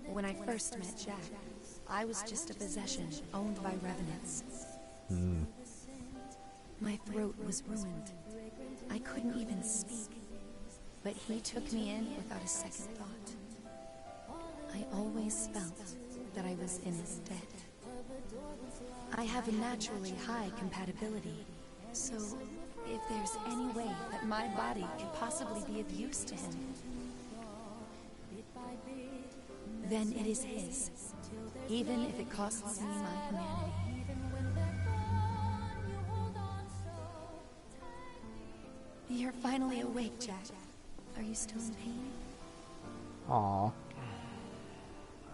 When I first met Jack, I was just a possession owned by revenants. My throat was ruined. I couldn't even speak. But he took me in without a second thought. I always felt that I was in his debt. I have a naturally high compatibility, so if there's any way that my body could possibly be of use to him, then it is his, even if it costs me my humanity. You're finally awake, Jack. Are you still in pain? Aw. I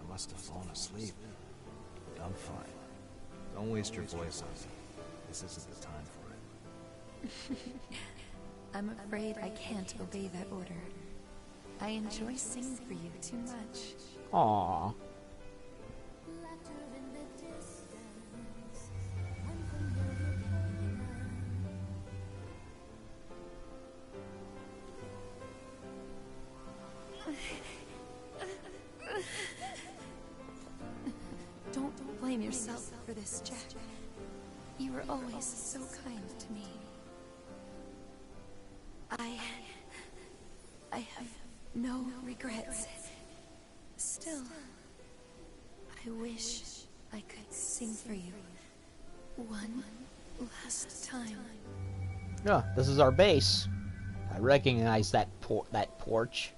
must have fallen asleep. I'm fine. Don't waste your voice on me. This isn't the time for it. I'm afraid I can't obey that order. I enjoy singing for you too much. Aw. Don't blame yourself for this, Jack. You were always so kind to me. I have no regrets. Still, I wish I could sing for you one last time. Yeah, this is our base. I recognize that porch.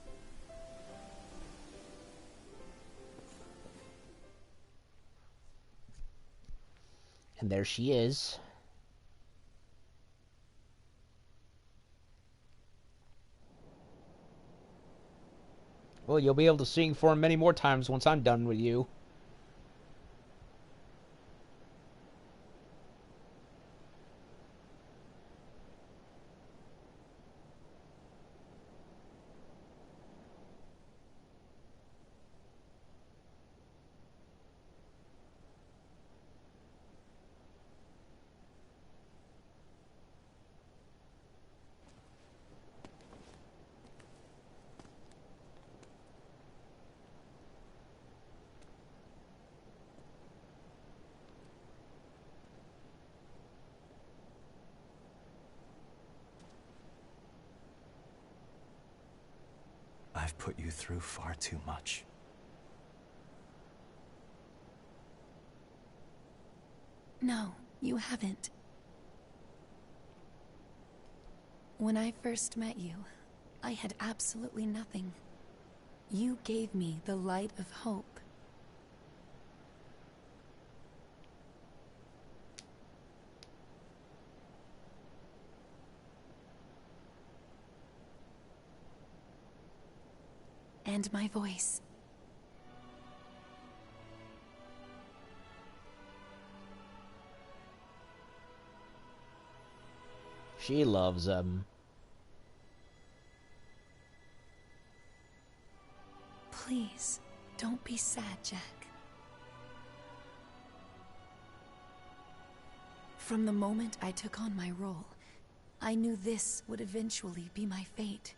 And there she is. Well, you'll be able to sing for him many more times once I'm done with you. I've put you through far too much. No, you haven't. When I first met you, I had absolutely nothing. You gave me the light of hope. And my voice. She loves him. Don't be sad, Jack. From the moment I took on my role, I knew this would eventually be my fate.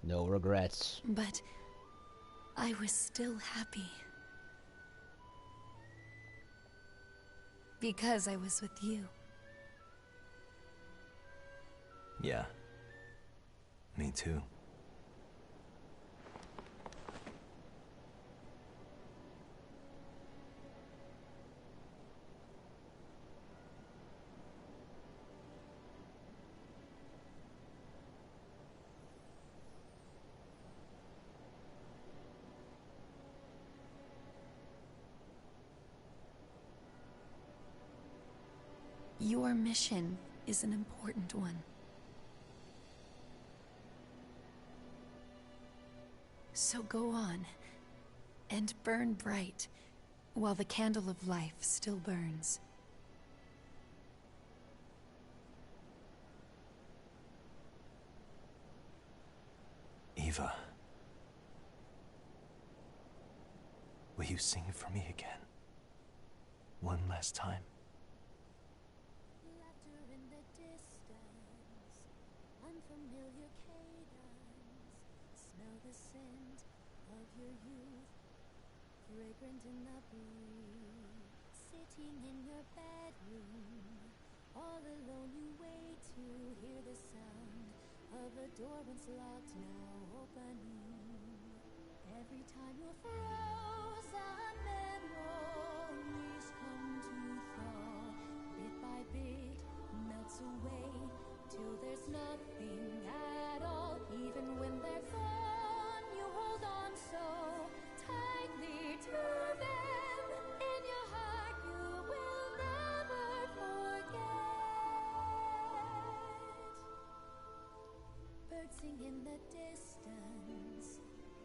No regrets. But I was still happy. Because I was with you. Yeah. Me too. Your mission is an important one. So go on, and burn bright, while the candle of life still burns. Eva. Will you sing it for me again? One last time? Unfamiliar cadence, smell the scent of your youth, fragrant in the breeze. Sitting in your bedroom, all alone you wait to hear the sound of a door once locked, now opening. Every time your frozen memories come to thaw, bit by bit melts away, till there's nothing at all. Even when they're gone, you hold on so tightly to them. In your heart you will never forget. Birds sing in the distance,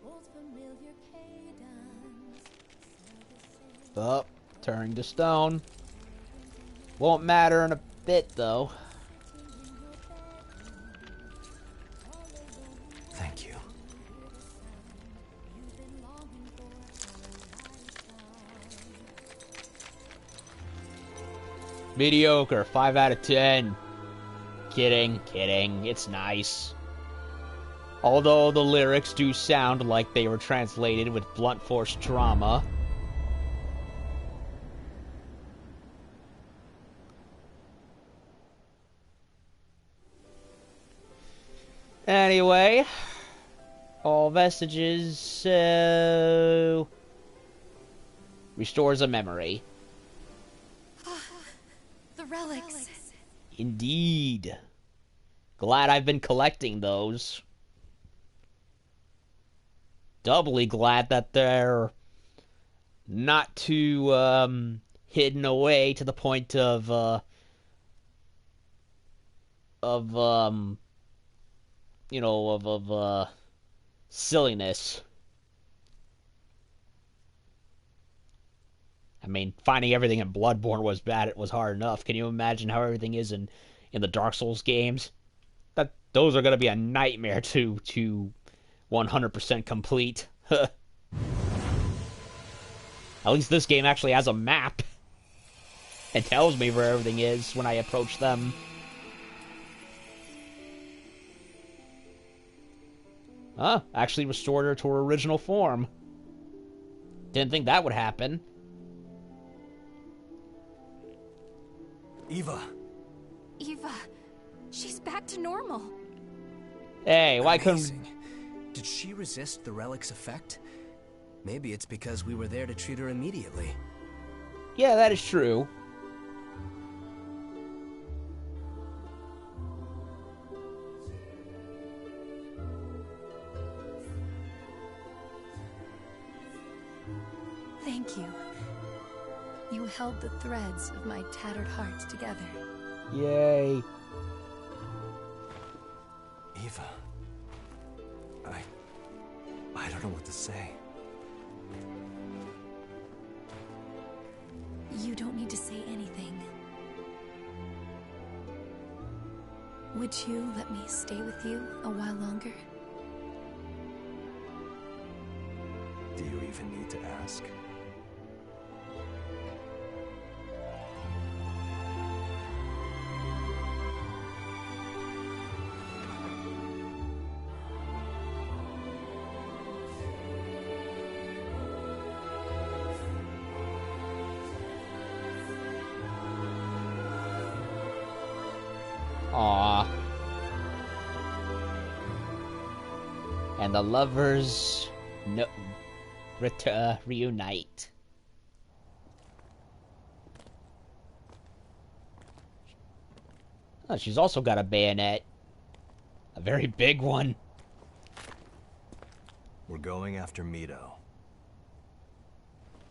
old familiar cadence. Oh, turning to stone. Won't matter in a bit, though. Thank you. Mediocre, 5 out of 10. Kidding, kidding. It's nice. Although the lyrics do sound like they were translated with blunt force trauma. Anyway, all vestiges, so... restores a memory. The relics. Indeed. Glad I've been collecting those. Doubly glad that they're not too, hidden away to the point of you know, of silliness. I mean, finding everything in Bloodborne was bad. It was hard enough. Can you imagine how everything is in the Dark Souls games? Those are going to be a nightmare to 100% complete. At least this game actually has a map. It tells me where everything is when I approach them. Actually restored her to her original form. Didn't think that would happen. Eva! Eva, she's back to normal. Hey, why Amazing. couldn't... Did she resist the relic's effect? Maybe it's because we were there to treat her immediately. Yeah, that is true. Thank you. You held the threads of my tattered heart together. Yay. Eva. I don't know what to say. You don't need to say anything. Would you let me stay with you a while longer? task. Aww. And the lovers reunite. Oh, she's also got a bayonet. A very big one. We're going after Mito.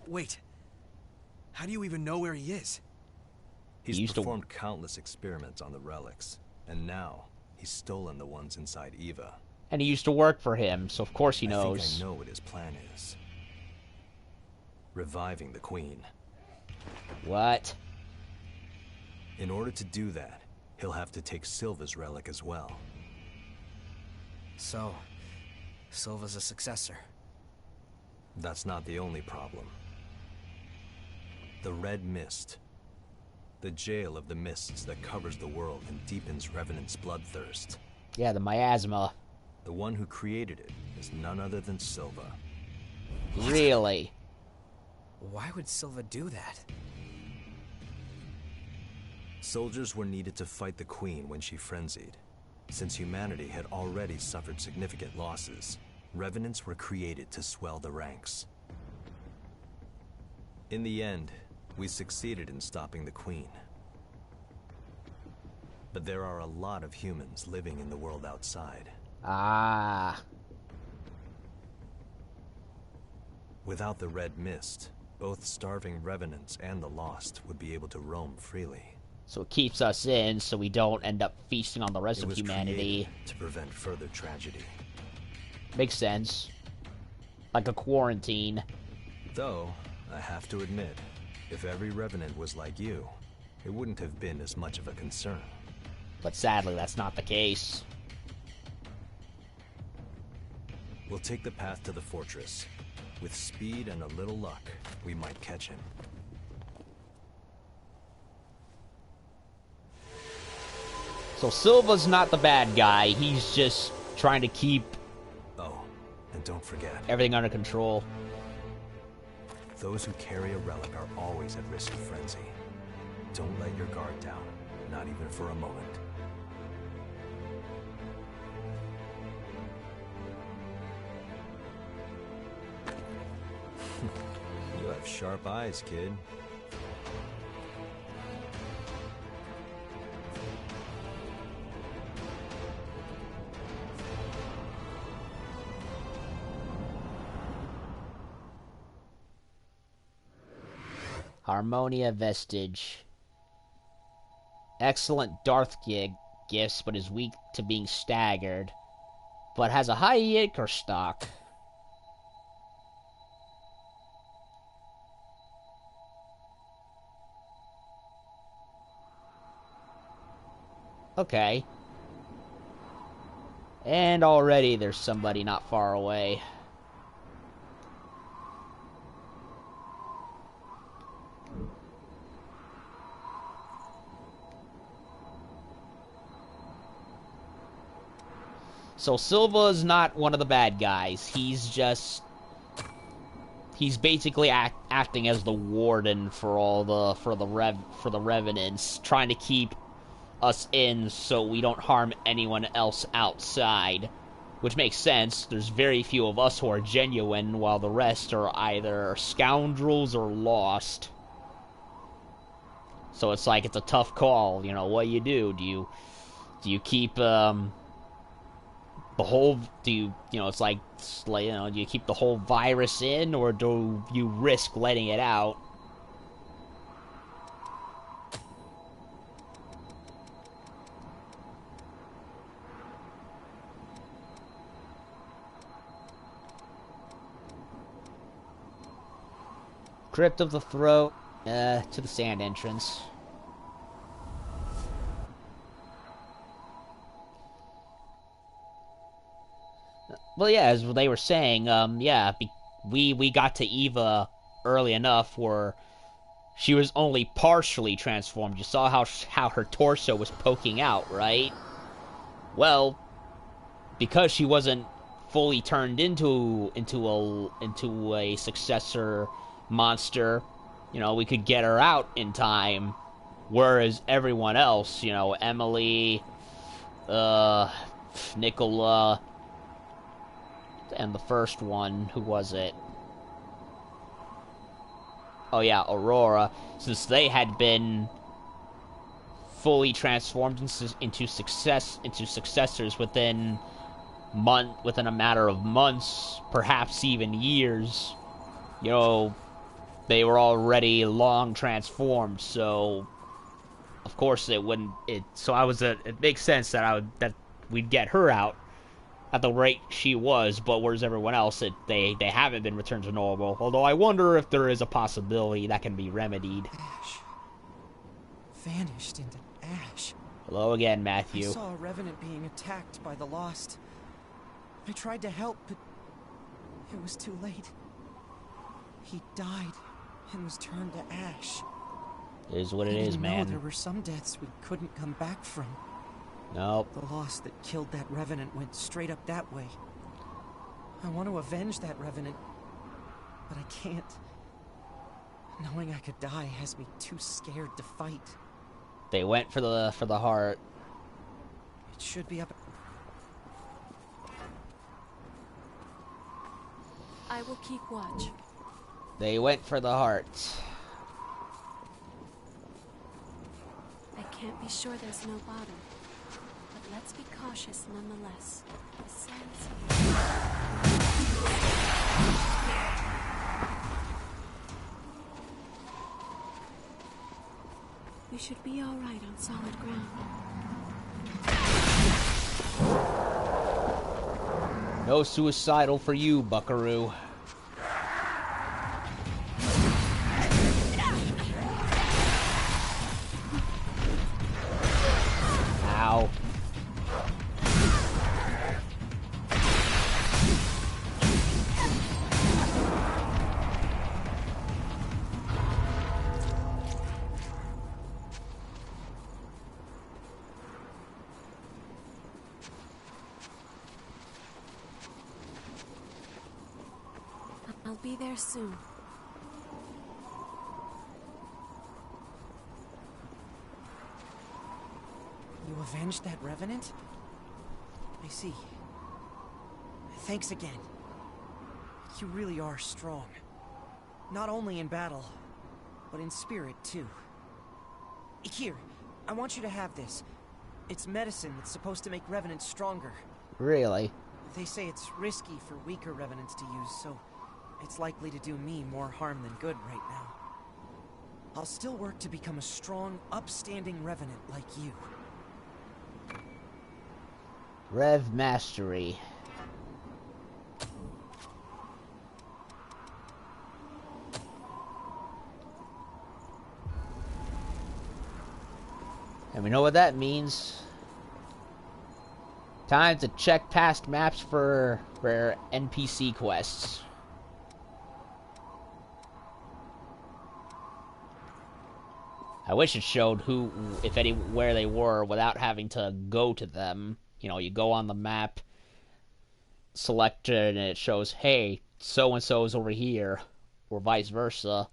Wait. How do you even know where he is? He's performed countless experiments on the relics, and now he's stolen the ones inside Eva. And he used to work for him, so of course he knows. I think I know what his plan is. Reviving the Queen. What? In order to do that, he'll have to take Silva's relic as well. So, Silva's a successor. That's not the only problem. The Red Mist. The jail of the mists that covers the world and deepens Revenant's bloodthirst. Yeah, the miasma. The one who created it is none other than Silva. Really? Why would Silva do that? Soldiers were needed to fight the Queen when she frenzied. Since humanity had already suffered significant losses, Revenants were created to swell the ranks. In the end, we succeeded in stopping the Queen. But there are a lot of humans living in the world outside. Ah. Without the Red Mist, both starving Revenants and the Lost would be able to roam freely. So it keeps us in so we don't end up feasting on the rest of humanity. To prevent further tragedy. Makes sense. Like a quarantine. Though, I have to admit, if every Revenant was like you, it wouldn't have been as much of a concern. But sadly, that's not the case. We'll take the path to the fortress. With speed and a little luck, we might catch him. So Silva's not the bad guy. He's just trying to keep... Oh, and don't forget... everything under control. Those who carry a relic are always at risk of frenzy. Don't let your guard down, not even for a moment. You have sharp eyes, kid. Harmonia Vestige. Excellent Darth gifts, but is weak to being staggered. But has a high Ichor stock. Okay. And already there's somebody not far away. So Silva's not one of the bad guys. He's just... he's basically acting as the warden for all the Revenants, trying to keep us in so we don't harm anyone else outside. Which makes sense. There's very few of us who are genuine, while the rest are either scoundrels or lost. So it's like, it's a tough call. You know, what do? Do you keep, the whole, it's like, do you keep the whole virus in, or do you risk letting it out? Crypt of the Throat, to the sand entrance. Well, yeah, as they were saying, yeah, we got to Eva early enough where she was only partially transformed. You saw how her torso was poking out, right? Well, because she wasn't fully turned into a successor monster, we could get her out in time. Whereas everyone else, Emily, Nicola, and the first one, who was it? Oh yeah, Aurora. Since they had been fully transformed into successors within a matter of months, perhaps even years, they were already long transformed. So of course it wouldn't. It makes sense that we'd get her out at the rate she was, but whereas everyone else, they haven't been returned to normal. Although I wonder if there is a possibility that can be remedied. Ash. Vanished into ash. Hello again, Matthew. I saw a revenant being attacked by the Lost. I tried to help, but it was too late. He died and was turned to ash. It is what it is, man. There were some deaths we couldn't come back from. Nope. The Lost that killed that revenant went straight up that way. I want to avenge that revenant, but I can't. Knowing I could die has me too scared to fight. They went for the heart. It should be up. I will keep watch. They went for the heart. I can't be sure there's no bottom, but let's be cautious nonetheless. The sun's We should be all right on solid ground. No suicidal for you, buckaroo. Ow. I'll be there soon. You avenged that revenant? I see. Thanks again. You really are strong. Not only in battle, but in spirit, too. Here, I want you to have this. It's medicine that's supposed to make revenants stronger. Really? They say it's risky for weaker revenants to use, so it's likely to do me more harm than good right now. I'll still work to become a strong, upstanding revenant like you. Rev Mastery. And we know what that means. Time to check past maps for NPC quests. I wish it showed who, if any, where they were without having to go to them. You go on the map, select it, and it shows, hey, so-and-so is over here, or vice versa.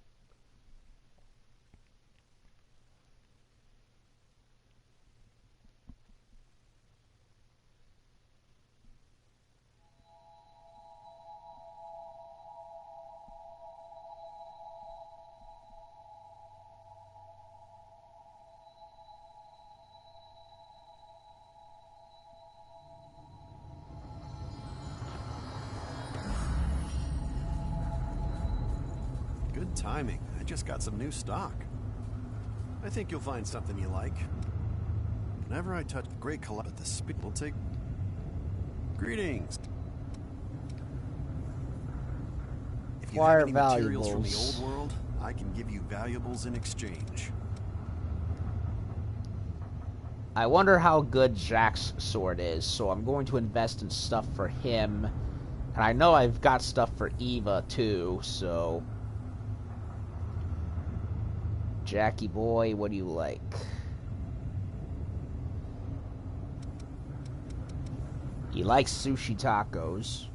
Good timing. I just got some new stock. I think you'll find something you like. Whenever I touch the great collab, the speed will take... Greetings. If you have any materials from the old world, I can give you valuables in exchange. I wonder how good Jack's sword is, so I'm going to invest in stuff for him. And I know I've got stuff for Eva, too, so... Jackie boy, what do you like? He likes sushi tacos.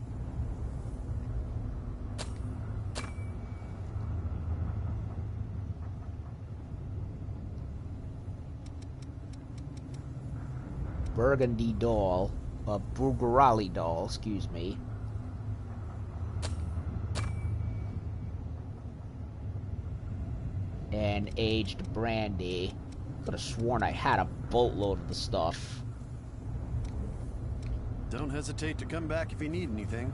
Burgundy doll. A Bulgarali doll, excuse me. And aged brandy. Could have sworn I had a boatload of the stuff. Don't hesitate to come back if you need anything.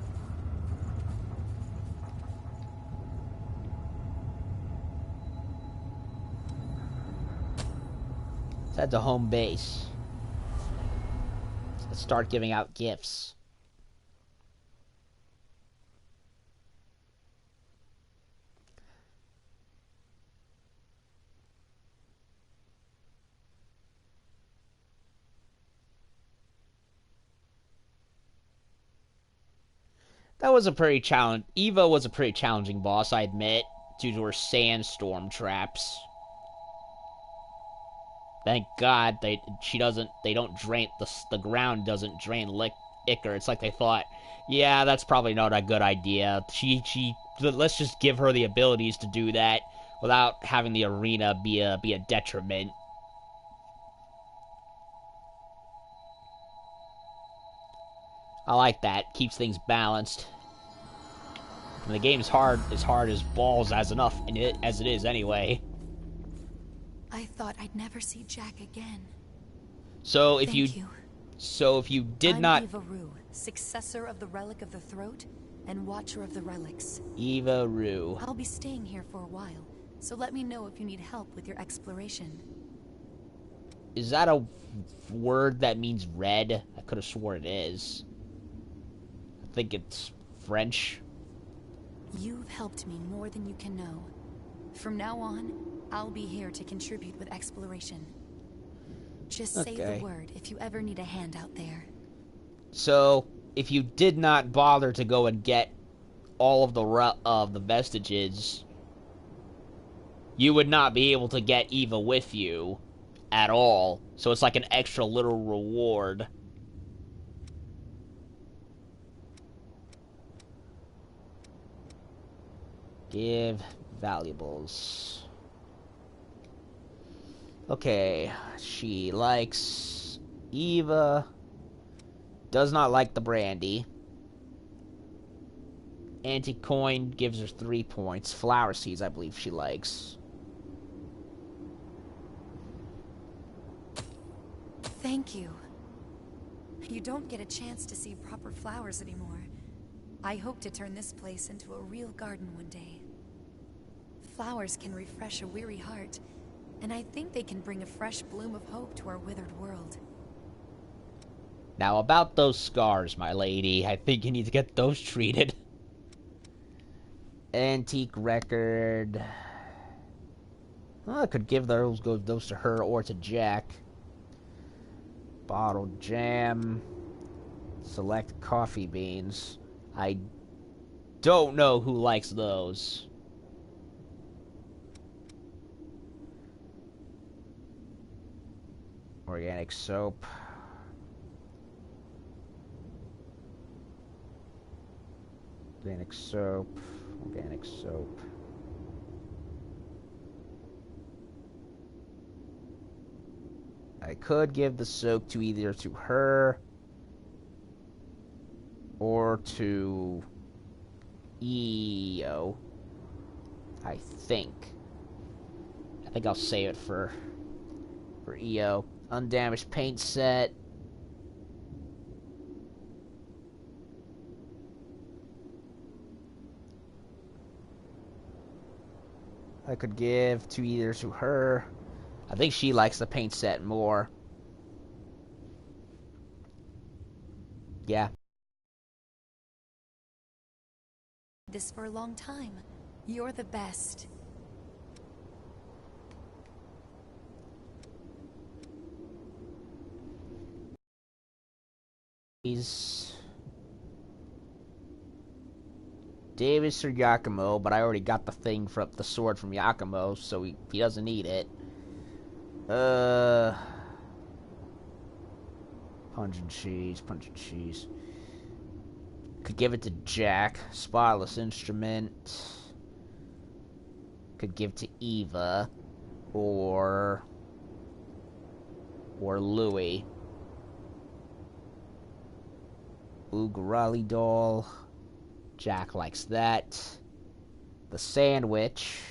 Let's head to home base. Let's start giving out gifts. That was a pretty challenge. Eva was a pretty challenging boss, I admit, due to her sandstorm traps. Thank God they don't drain the ground doesn't drain Icar. It's like they thought, yeah, that's probably not a good idea. Let's just give her the abilities to do that without having the arena be a detriment. I like that. Keeps things balanced. And the game's hard as balls as it is anyway. I thought I'd never see Jack again. So if Thank you did I'm not Eva Rue, successor of the Relic of the Throat and Watcher of the Relics. Eva Rue. I'll be staying here for a while, so let me know if you need help with your exploration. Is that a word that means red? I could have sworn it is. I think it's French. You've helped me more than you can know. From now on, I'll be here to contribute with exploration. Just say the word if you ever need a hand out there. So, if you did not bother to go and get all of the vestiges, you would not be able to get Eva with you at all. So it's like an extra little reward. Give valuables. Okay, she likes Eva. Does not like the brandy. Anti-coin gives her 3 points. Flower seeds, I believe she likes. Thank you. You don't get a chance to see proper flowers anymore. I hope to turn this place into a real garden one day. Flowers can refresh a weary heart, and I think they can bring a fresh bloom of hope to our withered world. Now, about those scars, my lady, I think you need to get those treated. Antique record. Well, I could give those to her or to Jack. Bottled jam. Select coffee beans. I don't know who likes those. Organic soap. Organic soap. Organic soap. I could give the soap to either to her or to EO. I think I'll save it for EO. Undamaged paint set. I could give to either to her. I think she likes the paint set more. Yeah. This for a long time. You're the best. Davis or Yakumo, but I already got the thing from the sword from Yakumo, so he doesn't need it. Punch and cheese. Could give it to Jack. Spotless instrument. Could give to Eva. Or Louis. Ugarali doll. Jack likes that. The sandwich.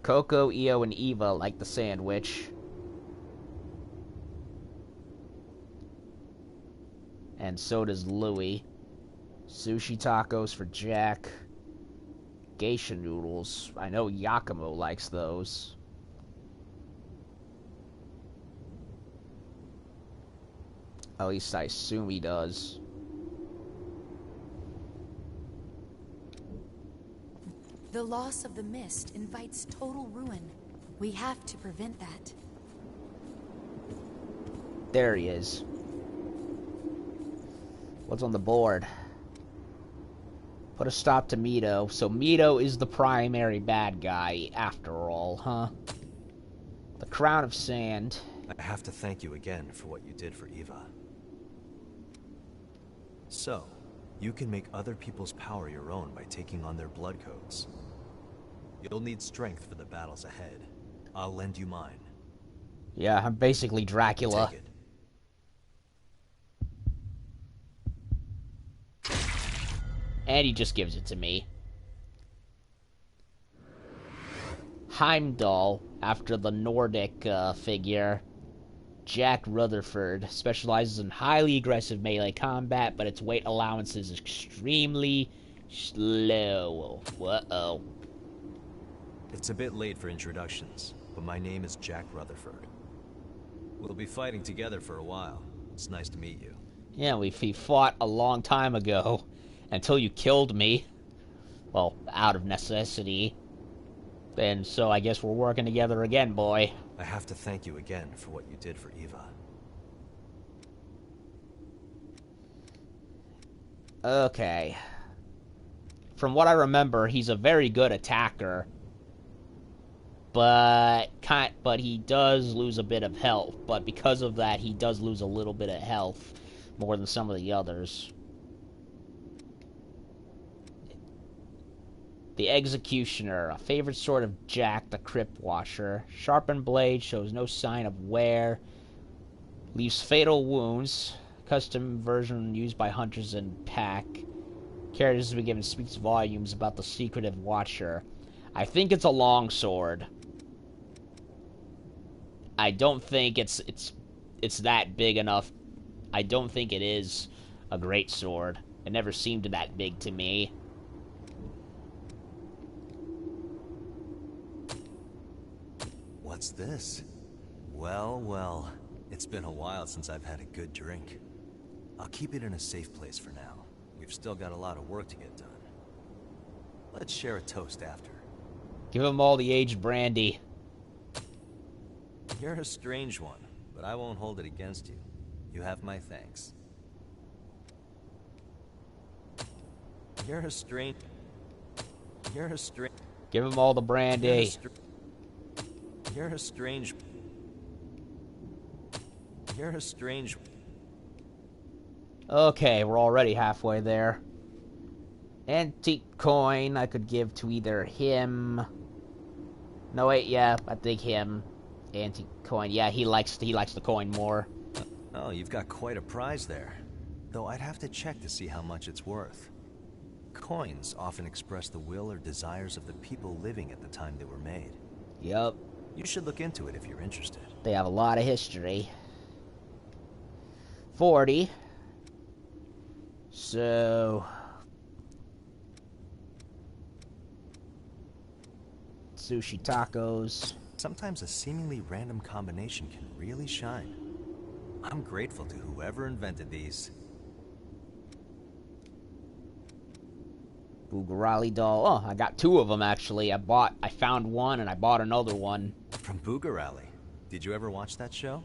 Coco, Io, and Eva like the sandwich. And so does Louis. Sushi tacos for Jack. Geisha noodles. I know Yakumo likes those. At least I assume he does. The loss of the mist invites total ruin. We have to prevent that. There he is. What's on the board? Put a stop to Mito. So Mito is the primary bad guy, after all, huh? The Crown of Sand. I have to thank you again for what you did for Eva. So, you can make other people's power your own by taking on their blood codes. You'll need strength for the battles ahead. I'll lend you mine. Yeah, I'm basically Dracula. Take it. And he just gives it to me. Heimdall, after the Nordic figure. Jack Rutherford specializes in highly aggressive melee combat, but its weight allowance is extremely slow. Uh-oh. It's a bit late for introductions, but my name is Jack Rutherford. We'll be fighting together for a while. It's nice to meet you. Yeah, we fought a long time ago. Until you killed me. Well, out of necessity. And so I guess we're working together again, boy. I have to thank you again for what you did for Eva. Okay. From what I remember, he's a very good attacker. But he does lose a bit of health. But because of that, he does lose a little bit of health. More than some of the others. The Executioner, a favorite sword of Jack the Crypt Washer. Sharpened blade, shows no sign of wear. Leaves fatal wounds. Custom version used by hunters and pack. Characters have been given speaks volumes about the secretive Watcher. I think it's a long sword. I don't think it's that big enough. I don't think it is a great sword. It never seemed that big to me. What's this? Well, well, it's been a while since I've had a good drink. I'll keep it in a safe place for now. We've still got a lot of work to get done. Let's share a toast after. Give them all the aged brandy. You're a strange one, but I won't hold it against you. You have my thanks. You're a strange... Give them all the brandy. You're a strange... Okay, we're already halfway there. Antique coin I could give to either him... No, wait, yeah, I think him. Antique coin, yeah, he likes the coin more. Oh, you've got quite a prize there. Though I'd have to check to see how much it's worth. Coins often express the will or desires of the people living at the time they were made. Yup. You should look into it if you're interested. They have a lot of history. 40. So... Sushi tacos. Sometimes a seemingly random combination can really shine. I'm grateful to whoever invented these. Bugarali doll. Oh, I got two of them actually. I found one and I bought another one. From Bugarali. Did you ever watch that show?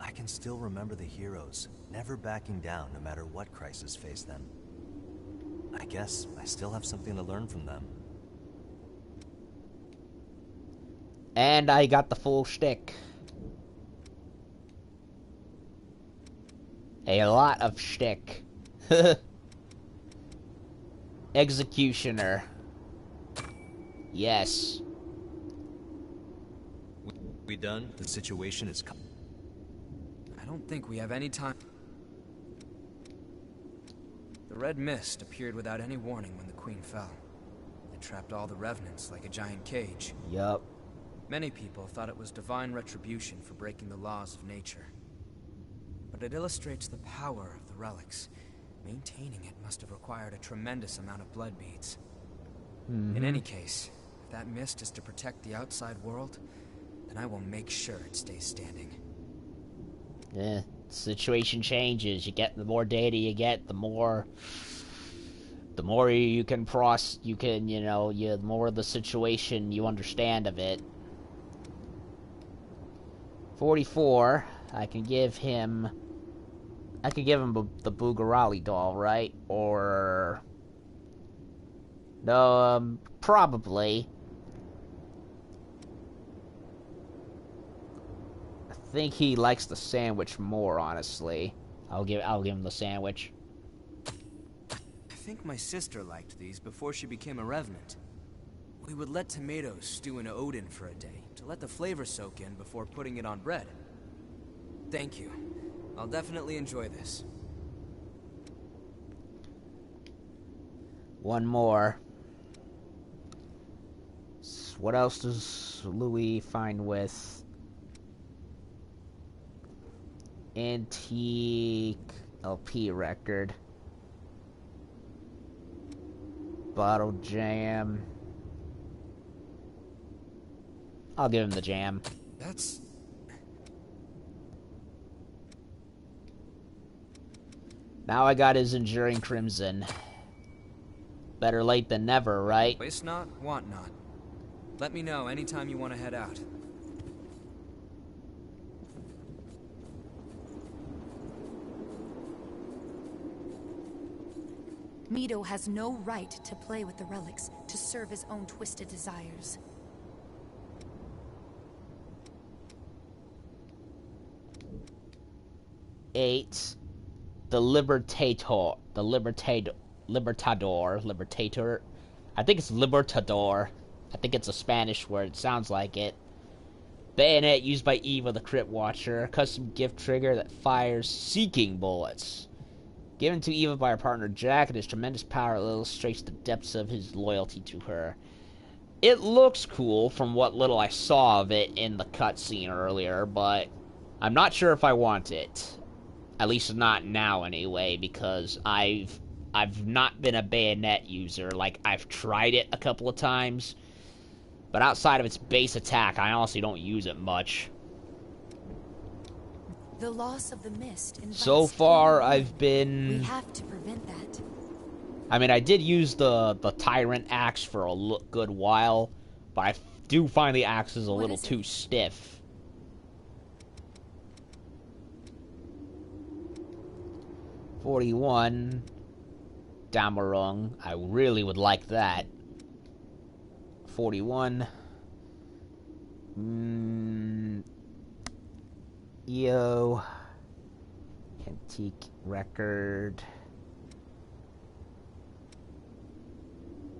I can still remember the heroes, never backing down no matter what crisis faced them. I guess I still have something to learn from them. And I got the full shtick. A lot of shtick. Executioner. Yes. We done? The situation is... I don't think we have any time. The red mist appeared without any warning when the Queen fell. It trapped all the revenants like a giant cage. Yup. Many people thought it was divine retribution for breaking the laws of nature. But it illustrates the power of the relics. Maintaining it must have required a tremendous amount of blood beads. In any case, if that mist is to protect the outside world, then I will make sure it stays standing. Yeah, situation changes. You get the more data you get, the more you can the more the situation you understand of it. 44. I can give him the Bugarali doll, right? Or no, probably. I think he likes the sandwich more, honestly. I'll give him the sandwich. I think my sister liked these before she became a revenant. We would let tomatoes stew in Odin for a day to let the flavor soak in before putting it on bread. Thank you. I'll definitely enjoy this. One more. What else does Louis find with antique LP record? Bottle jam. I'll give him the jam. That's... Now I got his Enduring Crimson. Better late than never, right? Waste not, want not. Let me know anytime you want to head out. Mido has no right to play with the relics to serve his own twisted desires. Eight. The Libertador. Libertador. I think it's Libertador. I think it's a Spanish word. Sounds like it. Bayonet used by Eva the Crypt Watcher. Custom gift trigger that fires seeking bullets. Given to Eva by her partner Jack, and his tremendous power illustrates the depths of his loyalty to her. It looks cool from what little I saw of it in the cutscene earlier, but I'm not sure if I want it. At least not now anyway, because I've not been a bayonet user. Like, I've tried it a couple of times, but outside of its base attack, I honestly don't use it much. The loss of the mist invites so far, pain. I've been... We have to prevent that. I mean, I did use the Tyrant Axe for a good while, but I do find the axe is a little too stiff. $41. Damarung. I really would like that. 41. EO. Antique record.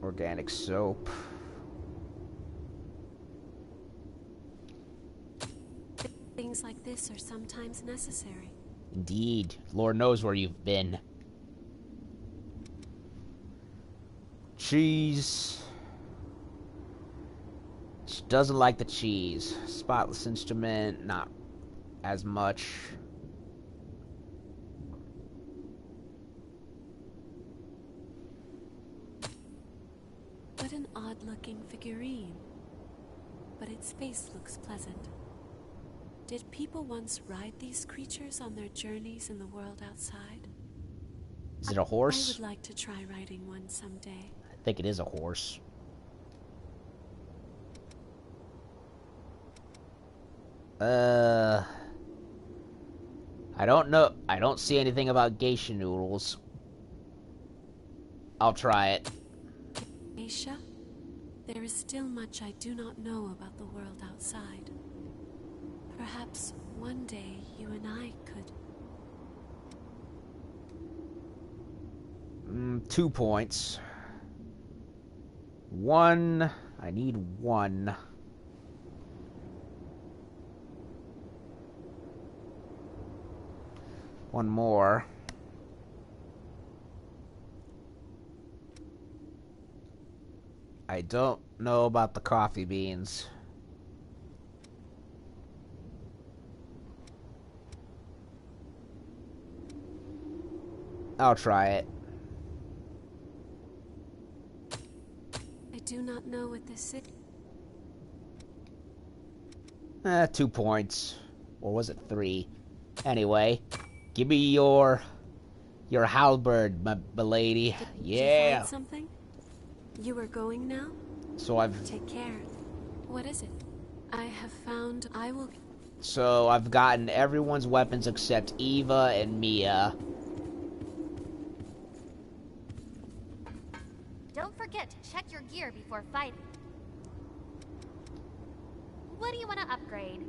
Organic soap. Things like this are sometimes necessary. Indeed. Lord knows where you've been. Cheese. She doesn't like the cheese. Spotless instrument, not as much. What an odd-looking figurine. But its face looks pleasant. Did people once ride these creatures on their journeys in the world outside? Is it a horse? I would like to try riding one someday. I think it is a horse. I don't know. I don't see anything about geisha noodles. I'll try it. Geisha? There is still much I do not know about the world outside. Perhaps one day you and I could... 2 points. 1. I need 1. One more. I don't know about the coffee beans. I'll try it. I do not know what this is. 2 points. Or was it 3? Anyway, give me your halberd, my lady. Did Yeah. you find something? You are going now? So I've... Take care. What is it? I have found... I will... So I've gotten everyone's weapons except Eva and Mia. Don't forget to check your gear before fighting. What do you want to upgrade?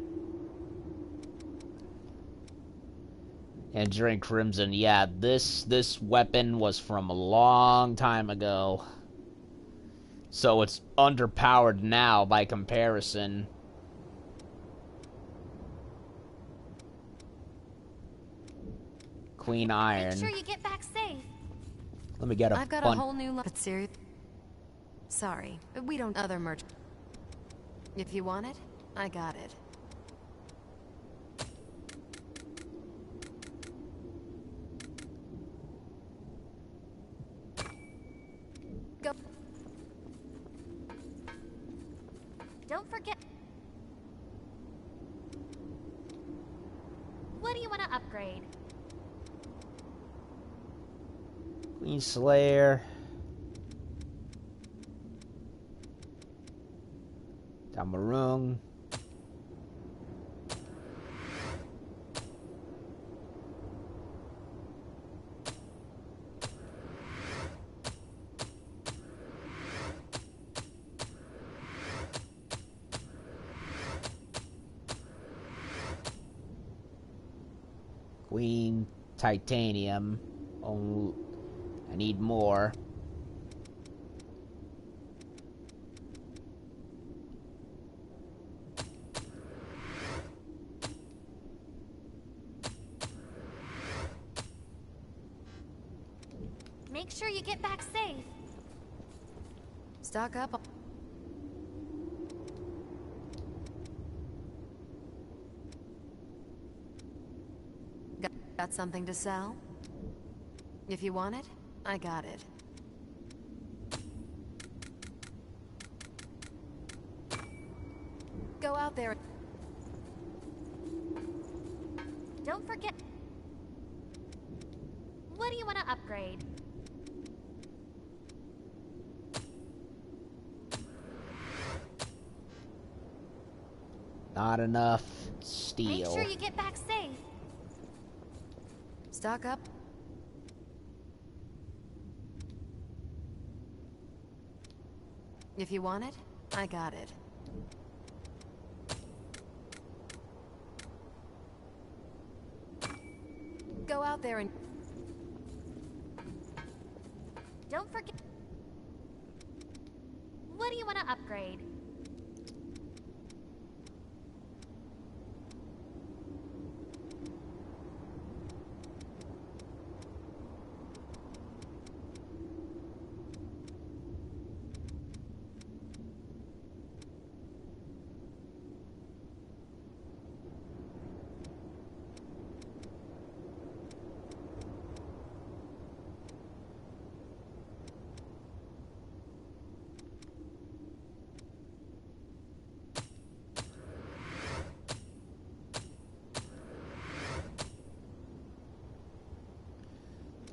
Entering Crimson. Yeah, this weapon was from a long time ago. So it's underpowered now by comparison. Queen Iron. Make sure you get back safe. Let me get a I've got a whole new but serious. Sorry, we don't other merch. If you want it, I got it. Go. Don't forget. What do you want to upgrade? Queen Slayer. Tamarung. Queen Titanium. Oh, I need more. Make sure you get back safe. Stock up. Got something to sell? If you want it, I got it. Go out there. Don't forget. What do you want to upgrade? Not enough steel. Make sure you get back safe. Stock up. If you want it, I got it. Go out there and... Don't forget. What do you want to upgrade?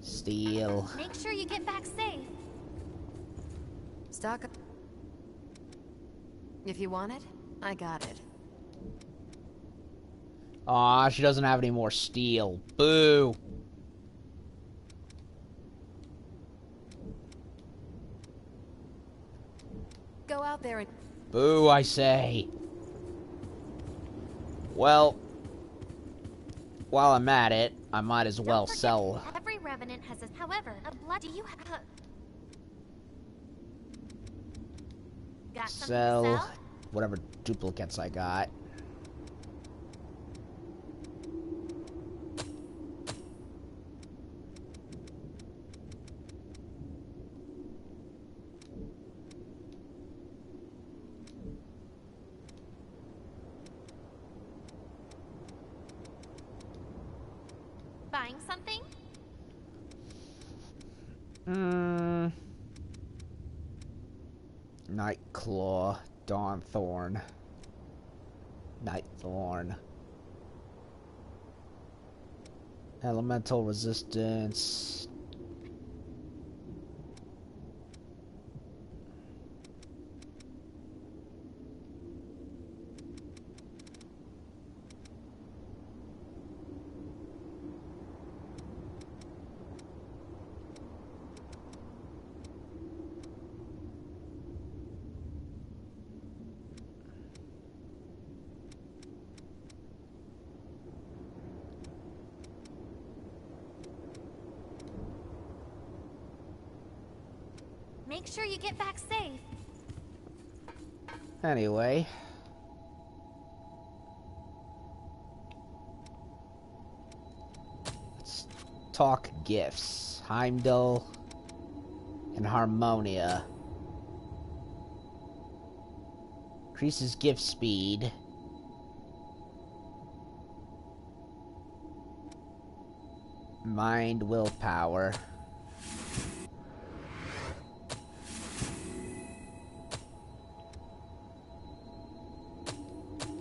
Steel. Make sure you get back safe. Stock up. If you want it, I got it. Aw, she doesn't have any more steel. Boo. Go out there and... Boo, I say. Well, while I'm at it, I might as well sell. Every revenant has a... However, a blood... Do you have... Got something to sell? Whatever duplicates I got. Buying something? Nightclaw, Dawnthorn, Nightthorn, Elemental Resistance. Make sure you get back safe. Anyway. Let's talk gifts. Heimdall and Harmonia. Increases gift speed. Mind willpower.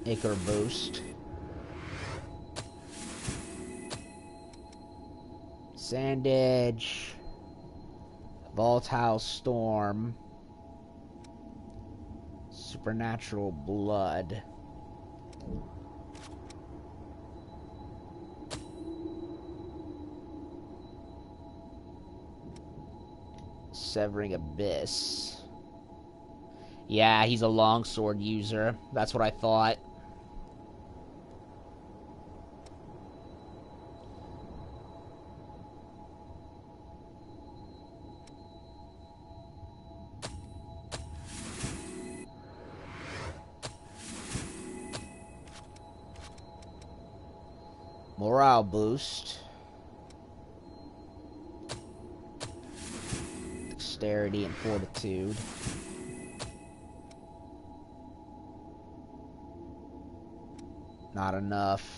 Acre boost. Sand Edge. Vault House Storm. Supernatural Blood. Severing Abyss. Yeah, he's a longsword user. That's what I thought. Morale boost. Dexterity and fortitude. Not enough.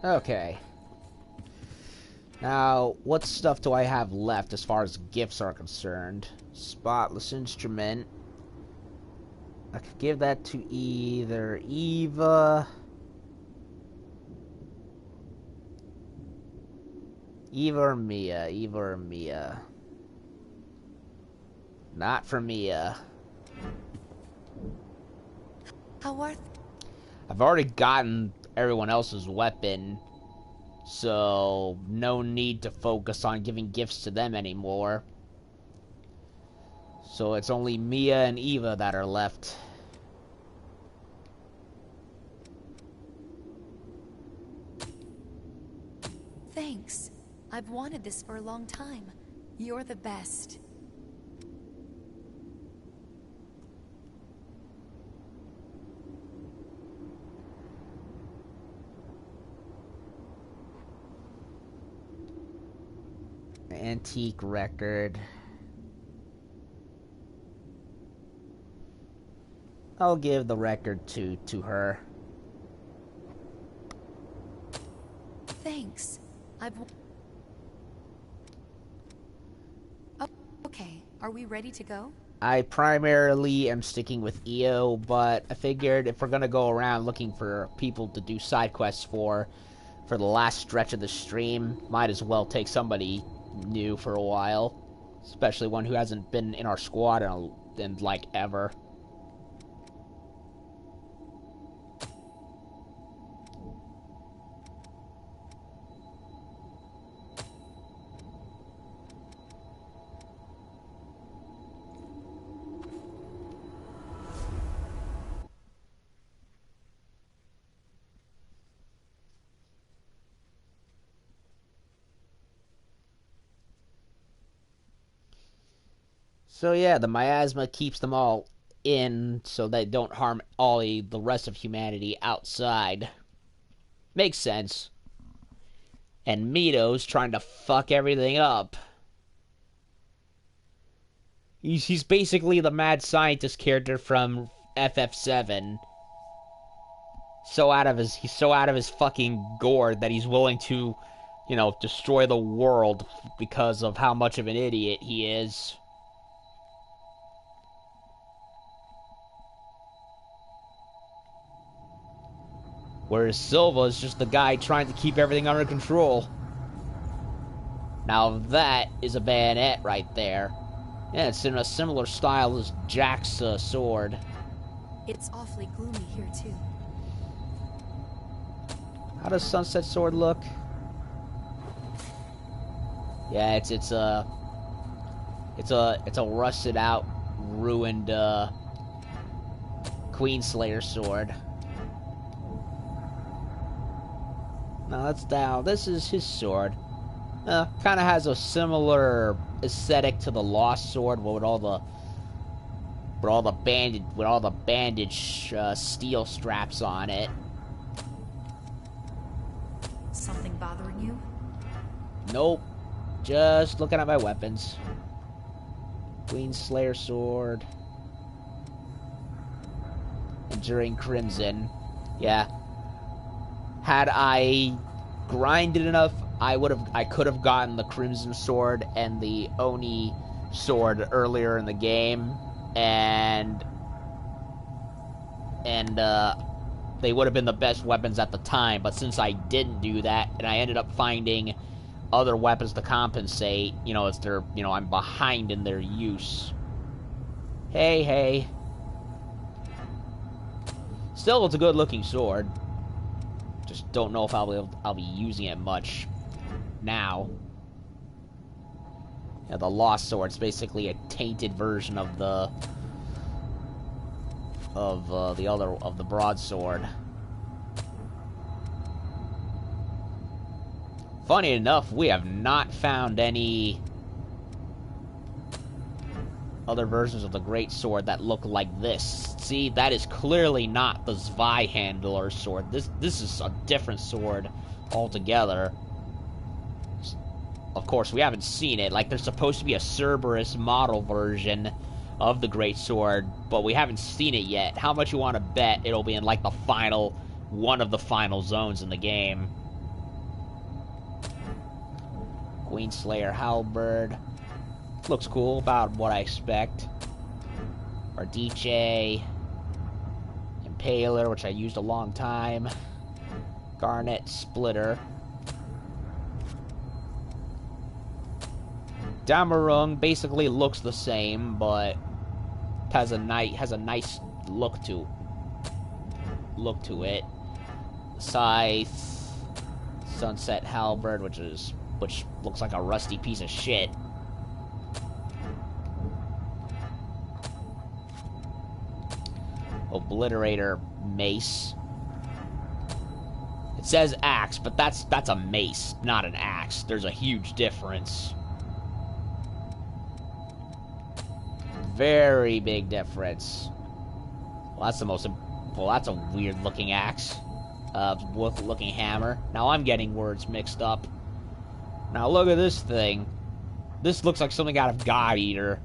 Okay. Now, what stuff do I have left as far as gifts are concerned? Spotless instrument. I could give that to either Eva... Eva or Mia. Not for Mia. Howarth? I've already gotten everyone else's weapon, so no need to focus on giving gifts to them anymore. So it's only Mia and Eva that are left. Thanks. I've wanted this for a long time. You're the best. Antique record. I'll give the record to her. Thanks. Oh, okay. Are we ready to go? I primarily am sticking with EO, but I figured if we're gonna go around looking for people to do side quests for the last stretch of the stream, might as well take somebody new for a while, especially one who hasn't been in our squad in like ever. So yeah, the miasma keeps them all in so they don't harm the rest of humanity outside. Makes sense. And Mito's trying to fuck everything up. He's basically the mad scientist character from FF7. He's so out of his fucking gourd that he's willing to, destroy the world because of how much of an idiot he is. Whereas Silva is just the guy trying to keep everything under control. Now that is a bayonet right there. Yeah, it's in a similar style as Jack's sword. It's awfully gloomy here too. How does Sunset Sword look? Yeah, it's a rusted out, ruined Queenslayer sword. Now that's down. This is his sword. Kind of has a similar aesthetic to the Lost Sword, with all the bandage steel straps on it. Something bothering you? Nope. Just looking at my weapons. Queenslayer sword. Enduring Crimson. Yeah. Had I grinded enough, I could have gotten the Crimson sword and the Oni sword earlier in the game, and they would have been the best weapons at the time. But since I didn't do that, and I ended up finding other weapons to compensate, as they're, I'm behind in their use. Hey. Still, it's a good-looking sword. Just don't know if I'll be using it much now. Yeah, the Lost Sword's basically a tainted version of the broadsword. Funny enough, we have not found any other versions of the Great Sword that look like this. See, that is clearly not the Zweihandler sword. This is a different sword altogether. Of course, we haven't seen it. Like, there's supposed to be a Cerberus model version of the Great Sword, but we haven't seen it yet. How much you want to bet it'll be in, like, one of the final zones in the game? Queenslayer halberd. Looks cool, about what I expect. Ardiche. Impaler, which I used a long time. Garnet splitter. Damarung basically looks the same, but has a nice look to it. Scythe, Sunset halberd, which looks like a rusty piece of shit. Obliterator mace. It says axe, but that's a mace, not an axe. There's a huge difference. Very big difference. Well, that's a weird looking axe. Looking hammer. Now I'm getting words mixed up. Now look at this thing. This looks like something out of God Eater.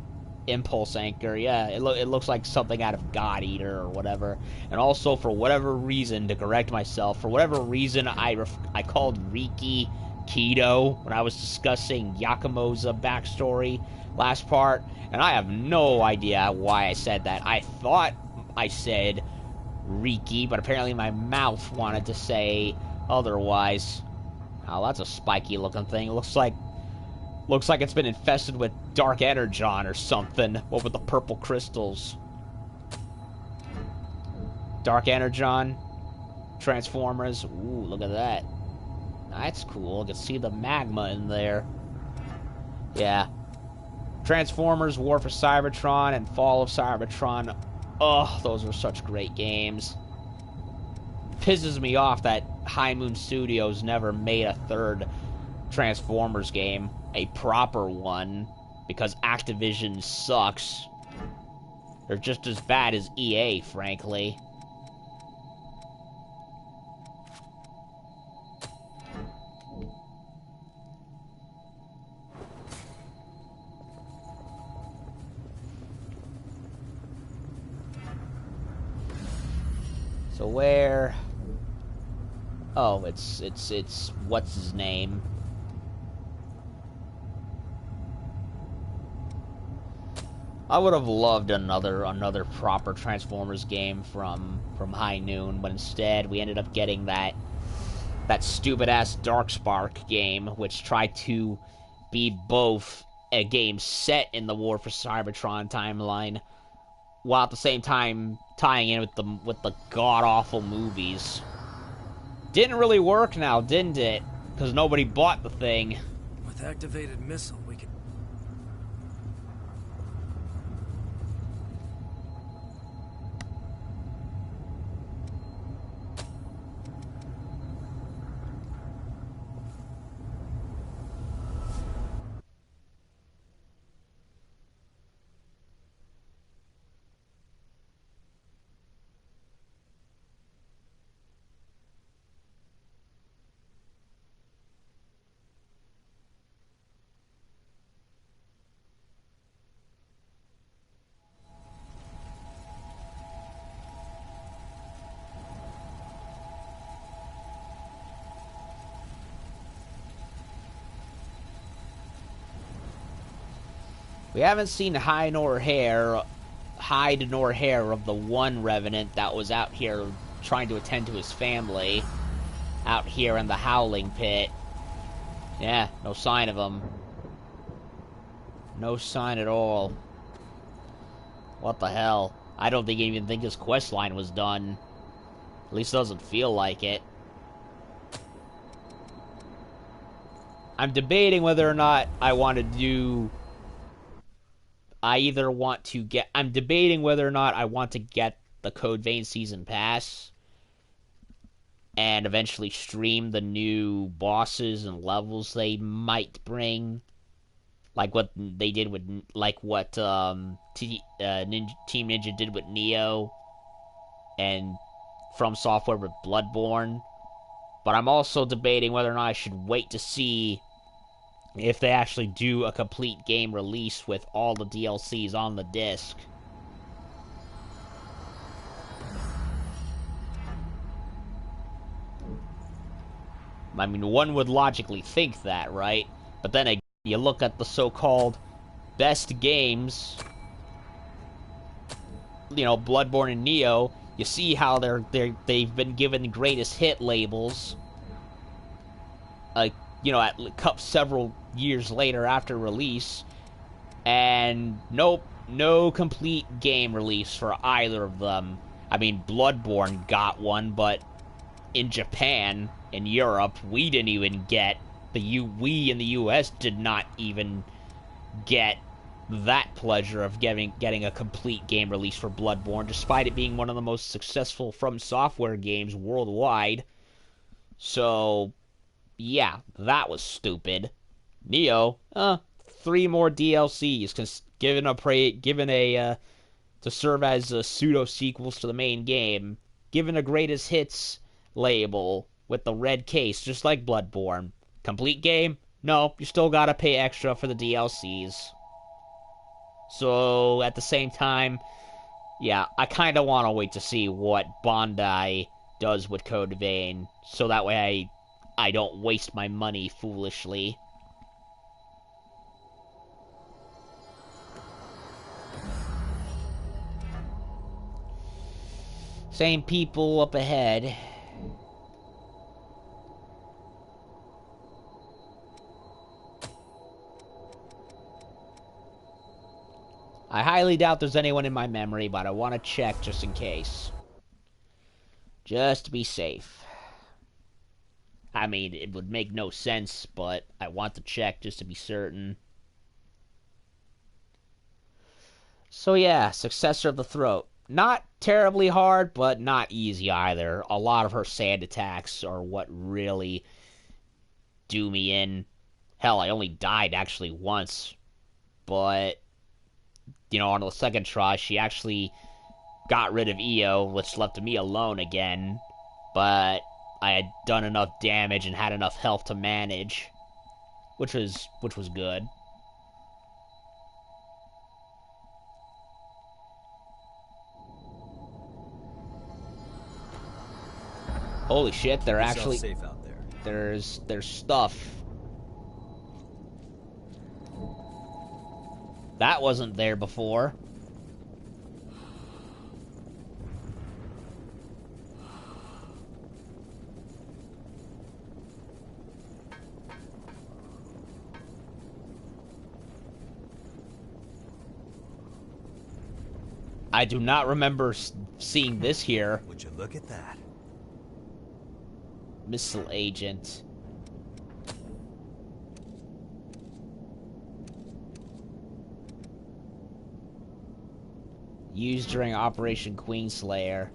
Impulse Anchor, yeah, it looks like something out of God Eater or whatever. And also, for whatever reason, to correct myself, for whatever reason, I called Riki Keto when I was discussing Yakumo's backstory last part, and I have no idea why I said that. I thought I said Riki, but apparently my mouth wanted to say otherwise. Oh, that's a spiky looking thing. It looks like it's been infested with Dark Energon or something. What with the purple crystals? Dark Energon. Transformers. Ooh, look at that. That's cool. You can see the magma in there. Yeah. Transformers, War for Cybertron, and Fall of Cybertron. Oh, those were such great games. Pisses me off that High Moon Studios never made a third Transformers game, a proper one, because Activision sucks. They're just as bad as EA, frankly. So where? Oh, it's what's his name? I would have loved another proper Transformers game from High Noon, but instead we ended up getting that stupid ass Darkspark game, which tried to be both a game set in the War for Cybertron timeline, while at the same time tying in with the god awful movies. Didn't really work now, didn't it? Because nobody bought the thing. With activated missile, we could... We haven't seen hide nor hair of the one Revenant that was out here trying to attend to his family. Out here in the Howling Pit. Yeah, no sign of him. No sign at all. What the hell? I don't even think his quest line was done. At least it doesn't feel like it. I'm debating whether or not I want to do... I'm debating whether or not I want to get the Code Vein Season Pass and eventually stream the new bosses and levels they might bring, like what they did with, Team Ninja did with Neo, and From Software with Bloodborne. But I'm also debating whether or not I should wait to see if they actually do a complete game release with all the DLCs on the disc. I mean, one would logically think that, right? But then again, you look at the so-called best games, Bloodborne and Neo, you see how they've been given greatest hit labels. At several years later after release, and nope, no complete game release for either of them. I mean, Bloodborne got one, but in Japan, in Europe, we didn't even get we in the US did not even get that pleasure of getting a complete game release for Bloodborne, despite it being one of the most successful From Software games worldwide. So, yeah, that was stupid. Neo, 3 more DLCs, to serve as pseudo sequels to the main game, given a greatest hits label with the red case, just like Bloodborne. Complete game? No, you still gotta pay extra for the DLCs. So, at the same time, yeah, I kind of want to wait to see what Bandai does with Code Vein, so that way I don't waste my money foolishly. Same people up ahead. I highly doubt there's anyone in my memory, but I want to check just in case. Just to be safe. I mean, it would make no sense, but I want to check just to be certain. So yeah, Successor of the Throat. Not terribly hard, but not easy either. A lot of her sand attacks are what really do me in. Hell, I only died actually once. But, on the second try, she actually got rid of EO, which left me alone again. But I had done enough damage and had enough health to manage, which was good. Holy shit, they're actually safe out there. There's stuff. That wasn't there before. I do not remember seeing this here. Would you look at that? Missile agent. Used during Operation Queenslayer.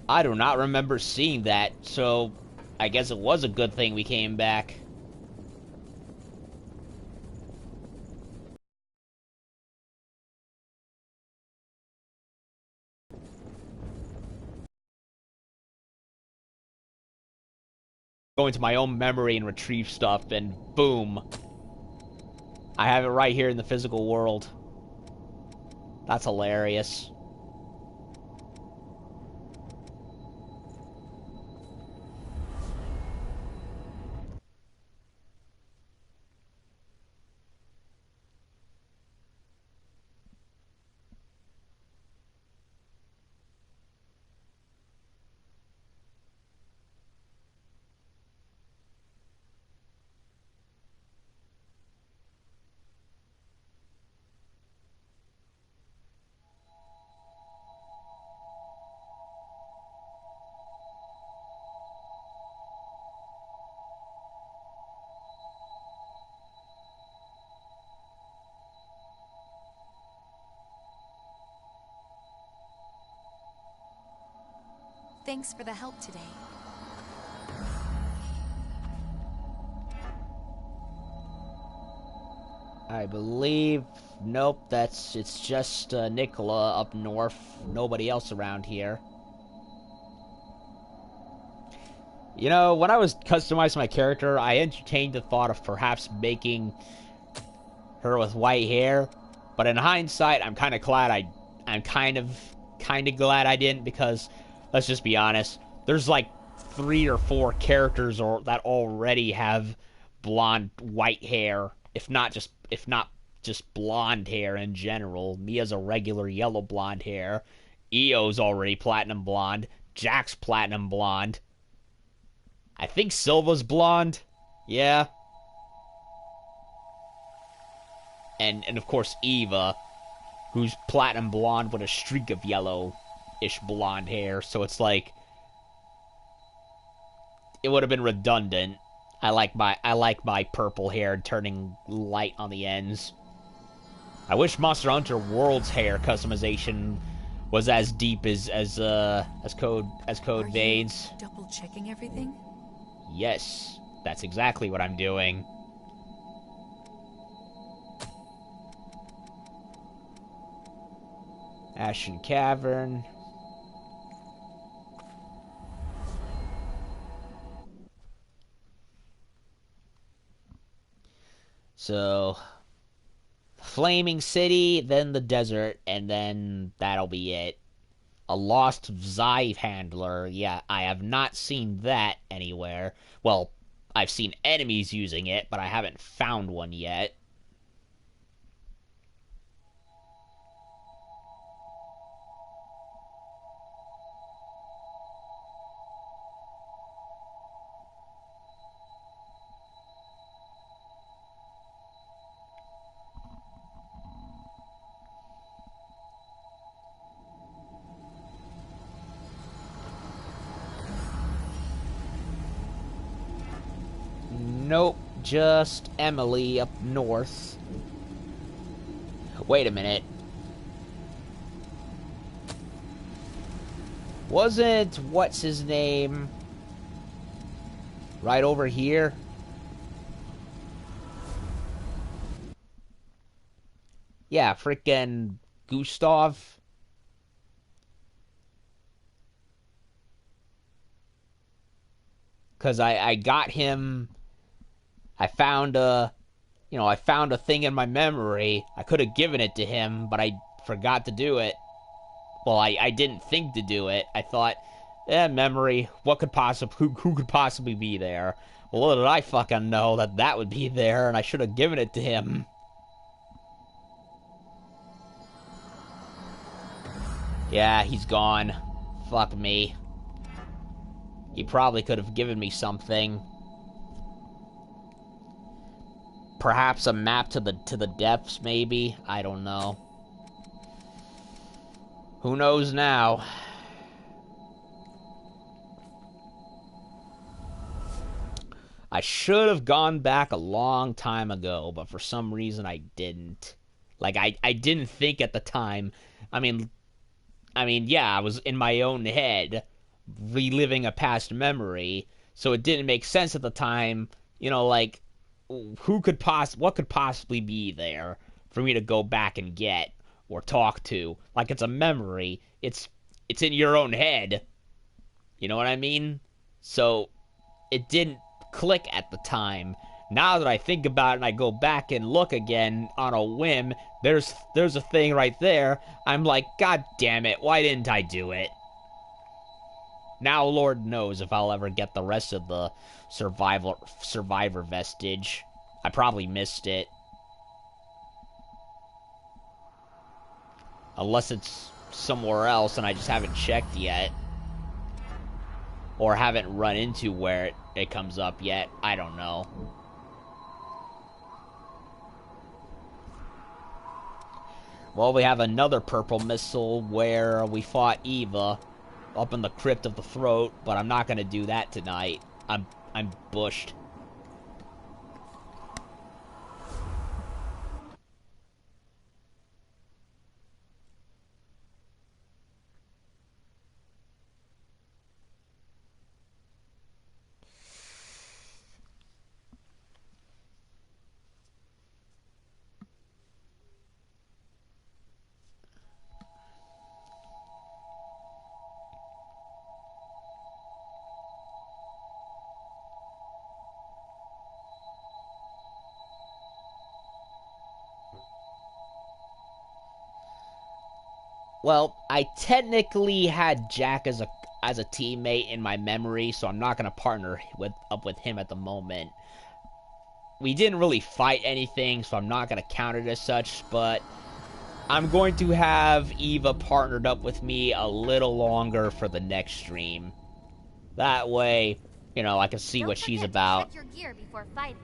I do not remember seeing that, so I guess it was a good thing we came back. Go into my own memory and retrieve stuff, and boom. I have it right here in the physical world. That's hilarious. Thanks for the help today. I believe... Nope, it's just Nicola up north. Nobody else around here. When I was customizing my character, I entertained the thought of perhaps making her with white hair. But in hindsight, I'm kind of glad I'm kind of glad I didn't, because let's just be honest, there's like 3 or 4 characters that already have blonde white hair, if not just blonde hair in general. Mia's a regular yellow blonde hair. Eo's already platinum blonde. Jack's platinum blonde. I think Silva's blonde. Yeah. And of course Eva, who's platinum blonde with a streak of yellow-ish blonde hair. So it's like, it would have been redundant. I like my purple hair turning light on the ends. I wish Monster Hunter World's hair customization was as deep as Code Vein's. Double checking everything? Yes, that's exactly what I'm doing. Ashen Cavern. So, Flaming City, then the desert, and then that'll be it. A lost Xive handler. Yeah, I have not seen that anywhere. Well, I've seen enemies using it, but I haven't found one yet. Nope, just Emily up north. Wait a minute. Wasn't what's his name right over here? Yeah, frickin' Gustav. Cause I got him. I found a thing in my memory. I could have given it to him, but I forgot to do it. Well, I didn't think to do it. I thought, memory. Who could possibly be there? Well, little did I fucking know that would be there, and I should have given it to him. Yeah, he's gone. Fuck me. He probably could have given me something. Perhaps a map to the depths, maybe? I don't know. Who knows now? I should have gone back a long time ago, but for some reason I didn't. Like, I didn't think at the time. I mean, yeah, I was in my own head, reliving a past memory, so it didn't make sense at the time, like, what could possibly be there for me to go back and get or talk to? Like, it's a memory. It's in your own head. You know what I mean? So it didn't click at the time. Now that I think about it and I go back and look again on a whim, there's a thing right there. I'm like, God damn it, why didn't I do it? Now Lord knows if I'll ever get the rest of the survivor vestige. I probably missed it. Unless it's somewhere else and I just haven't checked yet. Or haven't run into where it comes up yet. I don't know. Well, we have another purple missile where we fought Eva up in the crypt of the throat, but I'm not gonna do that tonight. I'm bushed. Well, I technically had Jack as a teammate in my memory, so I'm not gonna partner up with him at the moment. We didn't really fight anything, so I'm not gonna count it as such, but I'm going to have Eva partnered up with me a little longer for the next stream. That way, I can see what she's about. Check your gear before fighting.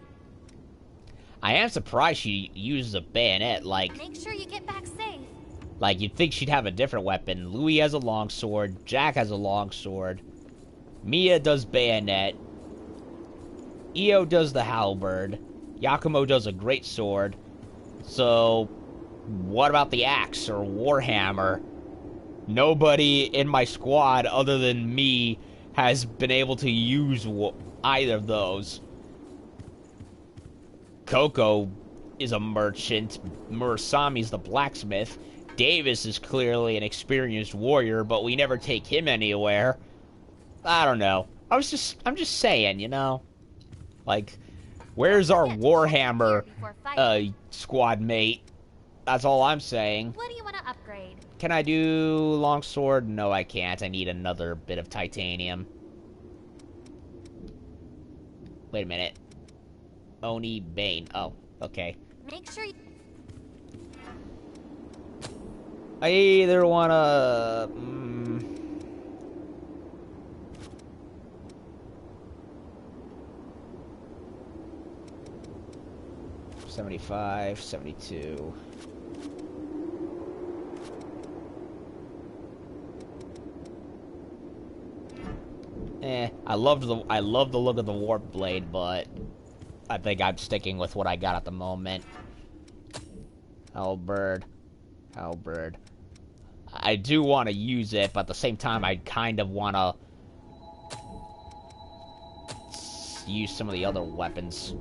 I am surprised she uses a bayonet, like... Make sure you get back safe. Like, you'd think she'd have a different weapon. Louis has a longsword. Jack has a longsword. Mia does bayonet. Io does the halberd. Yakumo does a great sword. So, what about the axe or warhammer? Nobody in my squad other than me has been able to use either of those. Coco is a merchant. Murasami's the blacksmith. Davis is clearly an experienced warrior, but we never take him anywhere. I don't know. I'm just saying, you know? Like, where's our Warhammer squad mate? That's all I'm saying. What do you want to upgrade? Can I do longsword? No, I can't. I need another bit of titanium. Wait a minute. Oni Bane. Oh, okay. Make sure you... I either wanna... 75, 72. I love the look of the warp blade, but I think I'm sticking with what I got at the moment. Halberd. I do want to use it, but at the same time, I kind of want to use some of the other weapons.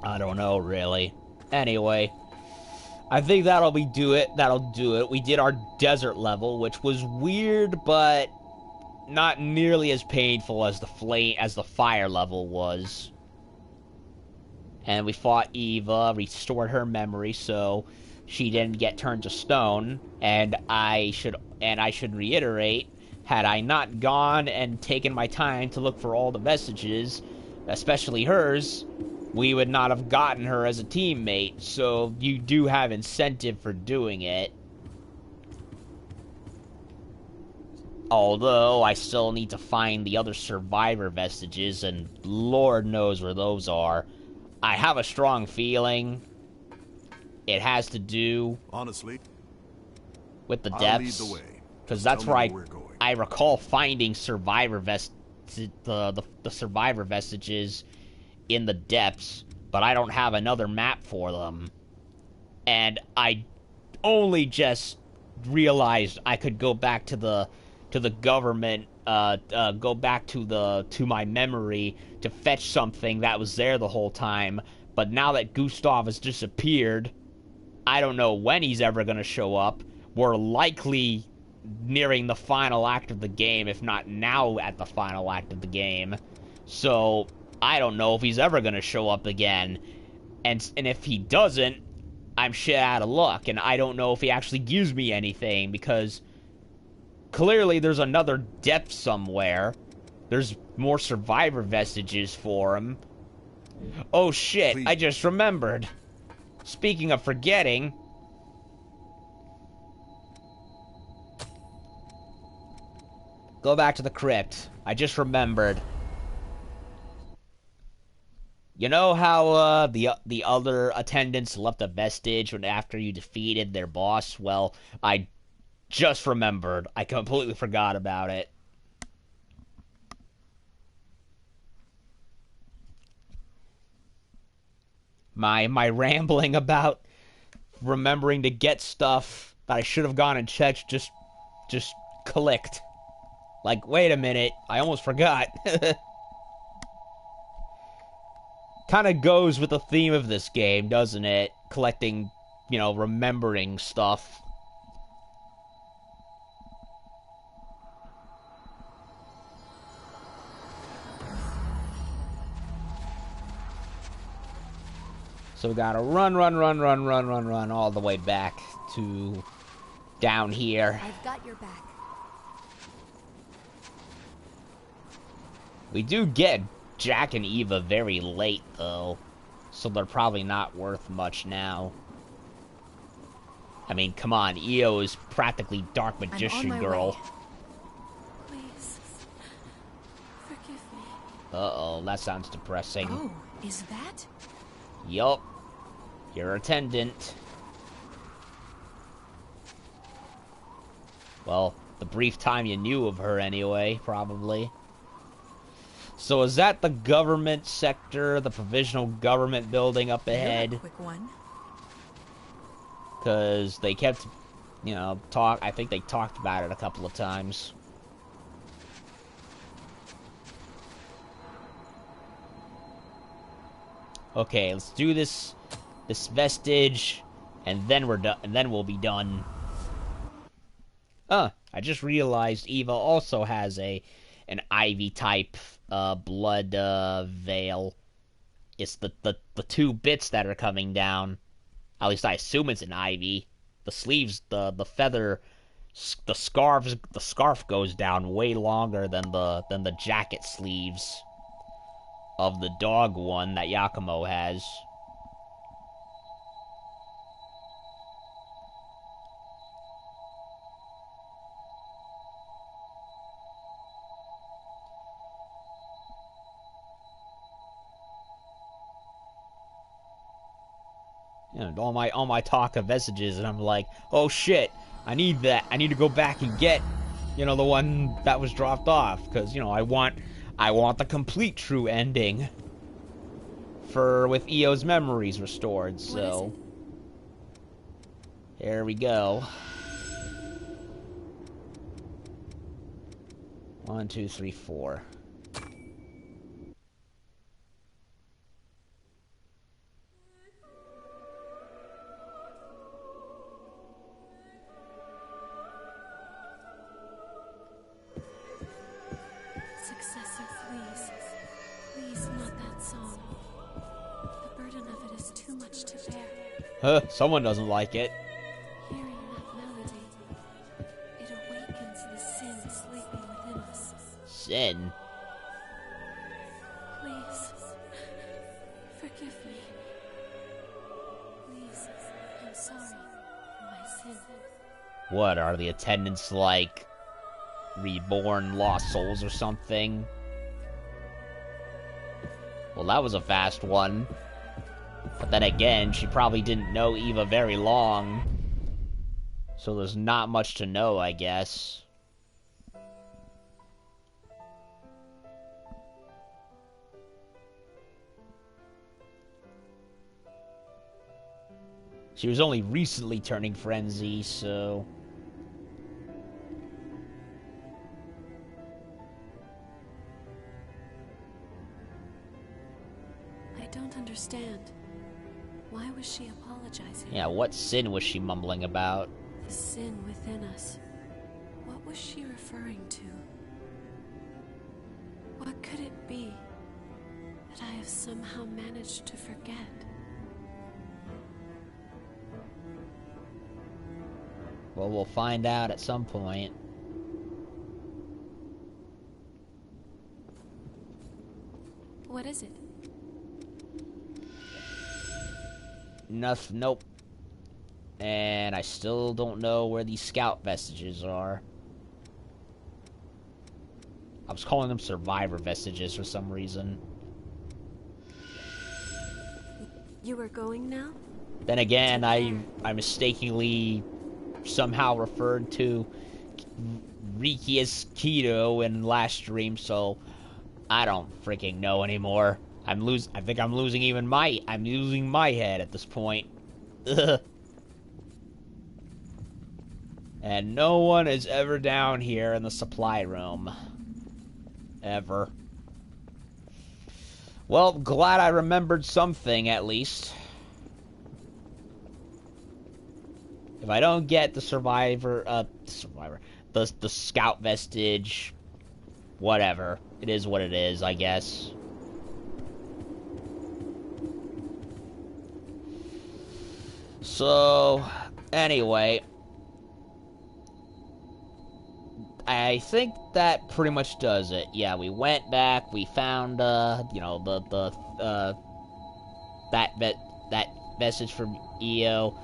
I don't know, really. Anyway, I think that'll do it. We did our desert level, which was weird, but not nearly as painful as the fire level was. And we fought Eva, restored her memory, so she didn't get turned to stone. And I should reiterate, had I not gone and taken my time to look for all the messages, especially hers, we would not have gotten her as a teammate. So you do have incentive for doing it. Although, I still need to find the other survivor vestiges, and Lord knows where those are. I have a strong feeling it has to do, honestly, with the depths. Because that's where I recall finding survivor the survivor vestiges in the depths, but I don't have another map for them. And I only just realized I could go back to the government, go back to my memory to fetch something that was there the whole time. But now that Gustav has disappeared, I don't know when he's ever going to show up. We're likely nearing the final act of the game, if not now at the final act of the game. So I don't know if he's ever going to show up again. And if he doesn't, I'm shit out of luck. And I don't know if he actually gives me anything, because clearly there's another depth somewhere. There's more survivor vestiges for him. Oh shit, I just remembered. Speaking of forgetting, go back to the crypt. I just remembered. You know how the other attendants left a vestige after you defeated their boss? Well, I just remembered. I completely forgot about it. My rambling about remembering to get stuff that I should have gone and checked just clicked. Like, wait a minute, I almost forgot. Kind of goes with the theme of this game, doesn't it? Collecting, remembering stuff. So we gotta run all the way back to down here. I've got your back. We do get Jack and Eva very late, though, so they're probably not worth much now. I mean, come on, Io is practically Dark Magician Girl. Please, forgive me. Uh-oh, that sounds depressing. Oh, is that? Yup. Your attendant. Well, the brief time you knew of her anyway, probably. So is that the government sector, the provisional government building up ahead? You're a quick one. Because they kept, you know, I think they talked about it a couple of times. Okay, let's do this vestige, and then we're done. And then we'll be done. I just realized Eva also has an Ivy type blood veil. It's the two bits that are coming down. At least I assume it's an Ivy. The sleeves, the feather, the scarf goes down way longer than the jacket sleeves of the dog one that Yakumo has. You know, all my talk of vestiges, and I'm like, oh shit, I need that. I need to go back and get, you know, the one that was dropped off, because, you know, I want the complete true ending with Io's memories restored. So here we go. 1, 2, 3, 4. Successor, please. Please, not that song. The burden of it is too much to bear. Huh, someone doesn't like it. Hearing that melody, it awakens the sin sleeping within us. Sin? Please, forgive me. Please, I'm sorry for my sin. What, are the attendants like reborn lost souls or something? Well, that was a fast one. But then again, she probably didn't know Eva very long. So there's not much to know, I guess. She was only recently turning frenzy, so... I don't understand. Why was she apologizing? Yeah, what sin was she mumbling about? The sin within us. What was she referring to? What could it be that I have somehow managed to forget? Well, we'll find out at some point. What is it? Nothing. Nope. And I still don't know where these scout vestiges are. I was calling them survivor vestiges for some reason. You were going now? Then again, I mistakenly somehow referred to Riki as Kido in last stream, so I don't freaking know anymore. I think I'm losing my head at this point. And no one is ever down here in the supply room. Ever. Well, glad I remembered something, at least. If I don't get the the scout vestige, whatever. It is what it is, I guess. So, anyway, I think that pretty much does it. Yeah, we went back, we found, you know, that message from EO.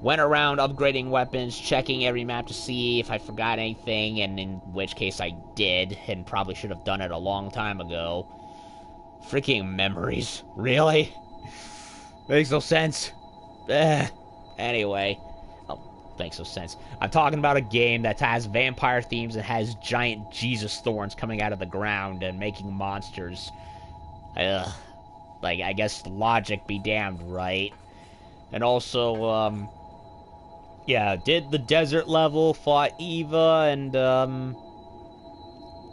Went around upgrading weapons, checking every map to see if I forgot anything, and in which case I did, and probably should have done it a long time ago. Freaking memories. Really? Makes no sense. Anyway. makes no sense. I'm talking about a game that has vampire themes and has giant Jesus thorns coming out of the ground and making monsters. Ugh. Like, I guess logic be damned, right? And also, yeah, did the desert level, fought Eva, and,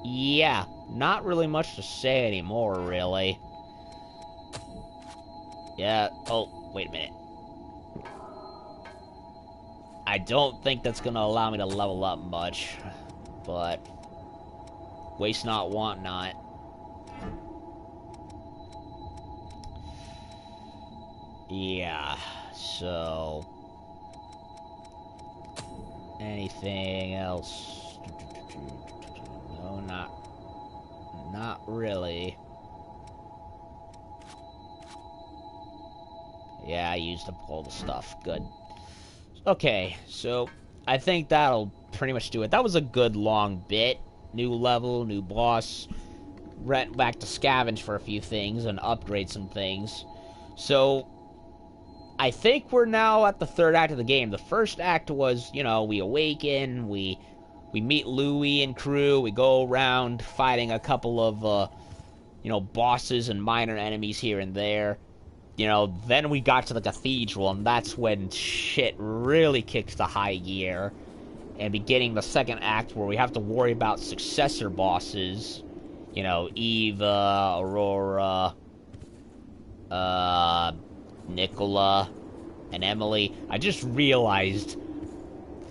yeah, not really much to say anymore, really. Yeah, oh, wait a minute. I don't think that's gonna allow me to level up much, but waste not, want not. Yeah, so anything else? No, not really. Yeah, I used up all the stuff. Good. Okay, so I think that'll pretty much do it. That was a good long bit. New level, new boss. Went back to scavenge for a few things and upgrade some things. So I think we're now at the third act of the game. The first act was, you know, we awaken, we meet Louis and crew, we go around fighting a couple of, you know, bosses and minor enemies here and there. You know, then we got to the cathedral, and that's when shit really kicks the high gear. And beginning the second act where we have to worry about successor bosses. You know, Eva, Aurora, Nicola, and Emily. I just realized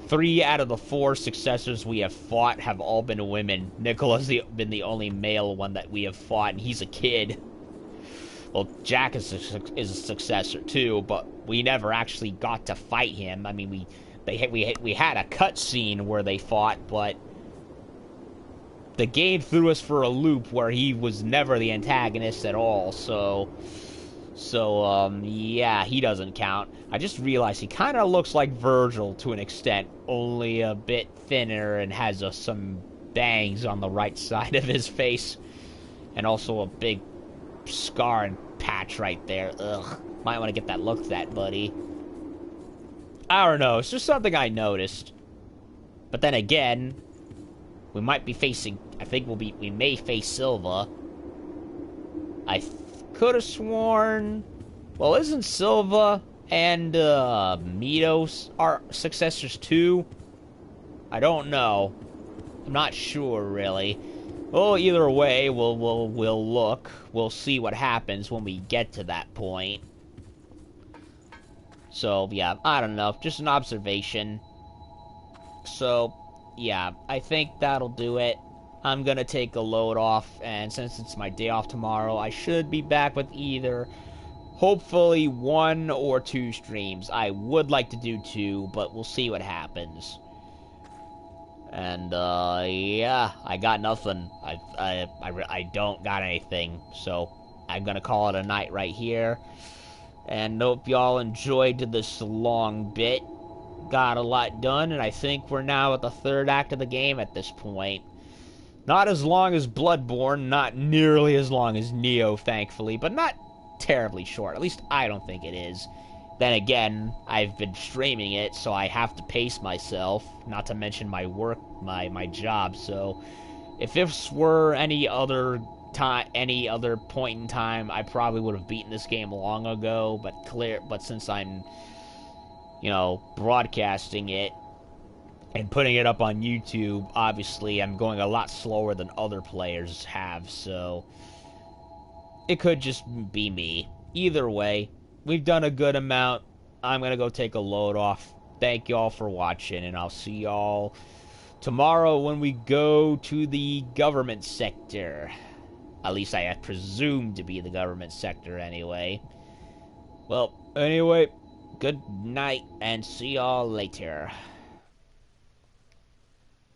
3 out of the 4 successors we have fought have all been women. Nicola's been the only male one that we have fought, and he's a kid. Well, Jack is a successor too, but we never actually got to fight him. I mean, we had a cutscene where they fought, but the game threw us for a loop where he was never the antagonist at all. So yeah, he doesn't count. I just realized he kind of looks like Virgil to an extent, only a bit thinner and has some bangs on the right side of his face, and also a big scar and patch right there. Ugh. Might want to get that looked at, buddy. I don't know. It's just something I noticed. But then again, we might be facing... I think we may face Silva. I could have sworn... Well, isn't Silva and Mitos our successors too? I don't know. I'm not sure, really. Well, either way, we'll look. We'll see what happens when we get to that point. So, yeah, I don't know. Just an observation. So, yeah, I think that'll do it. I'm gonna take a load off, and since it's my day off tomorrow, I should be back with either, hopefully, 1 or 2 streams. I would like to do 2, but we'll see what happens. And, yeah, I got nothing. I don't got anything, so I'm gonna call it a night right here. And hope y'all enjoyed this long bit. Got a lot done, and I think we're now at the third act of the game at this point. Not as long as Bloodborne, not nearly as long as Neo, thankfully, but not terribly short. At least I don't think it is. Then again, I've been streaming it, so I have to pace myself, not to mention my work, my job, so if this were any other point in time, I probably would have beaten this game long ago, but since I'm, you know, broadcasting it and putting it up on YouTube, obviously I'm going a lot slower than other players have, so it could just be me. Either way, we've done a good amount. I'm gonna go take a load off. Thank y'all for watching, and I'll see y'all tomorrow when we go to the government sector. At least I presume to be the government sector anyway. Well, anyway, good night, and see y'all later.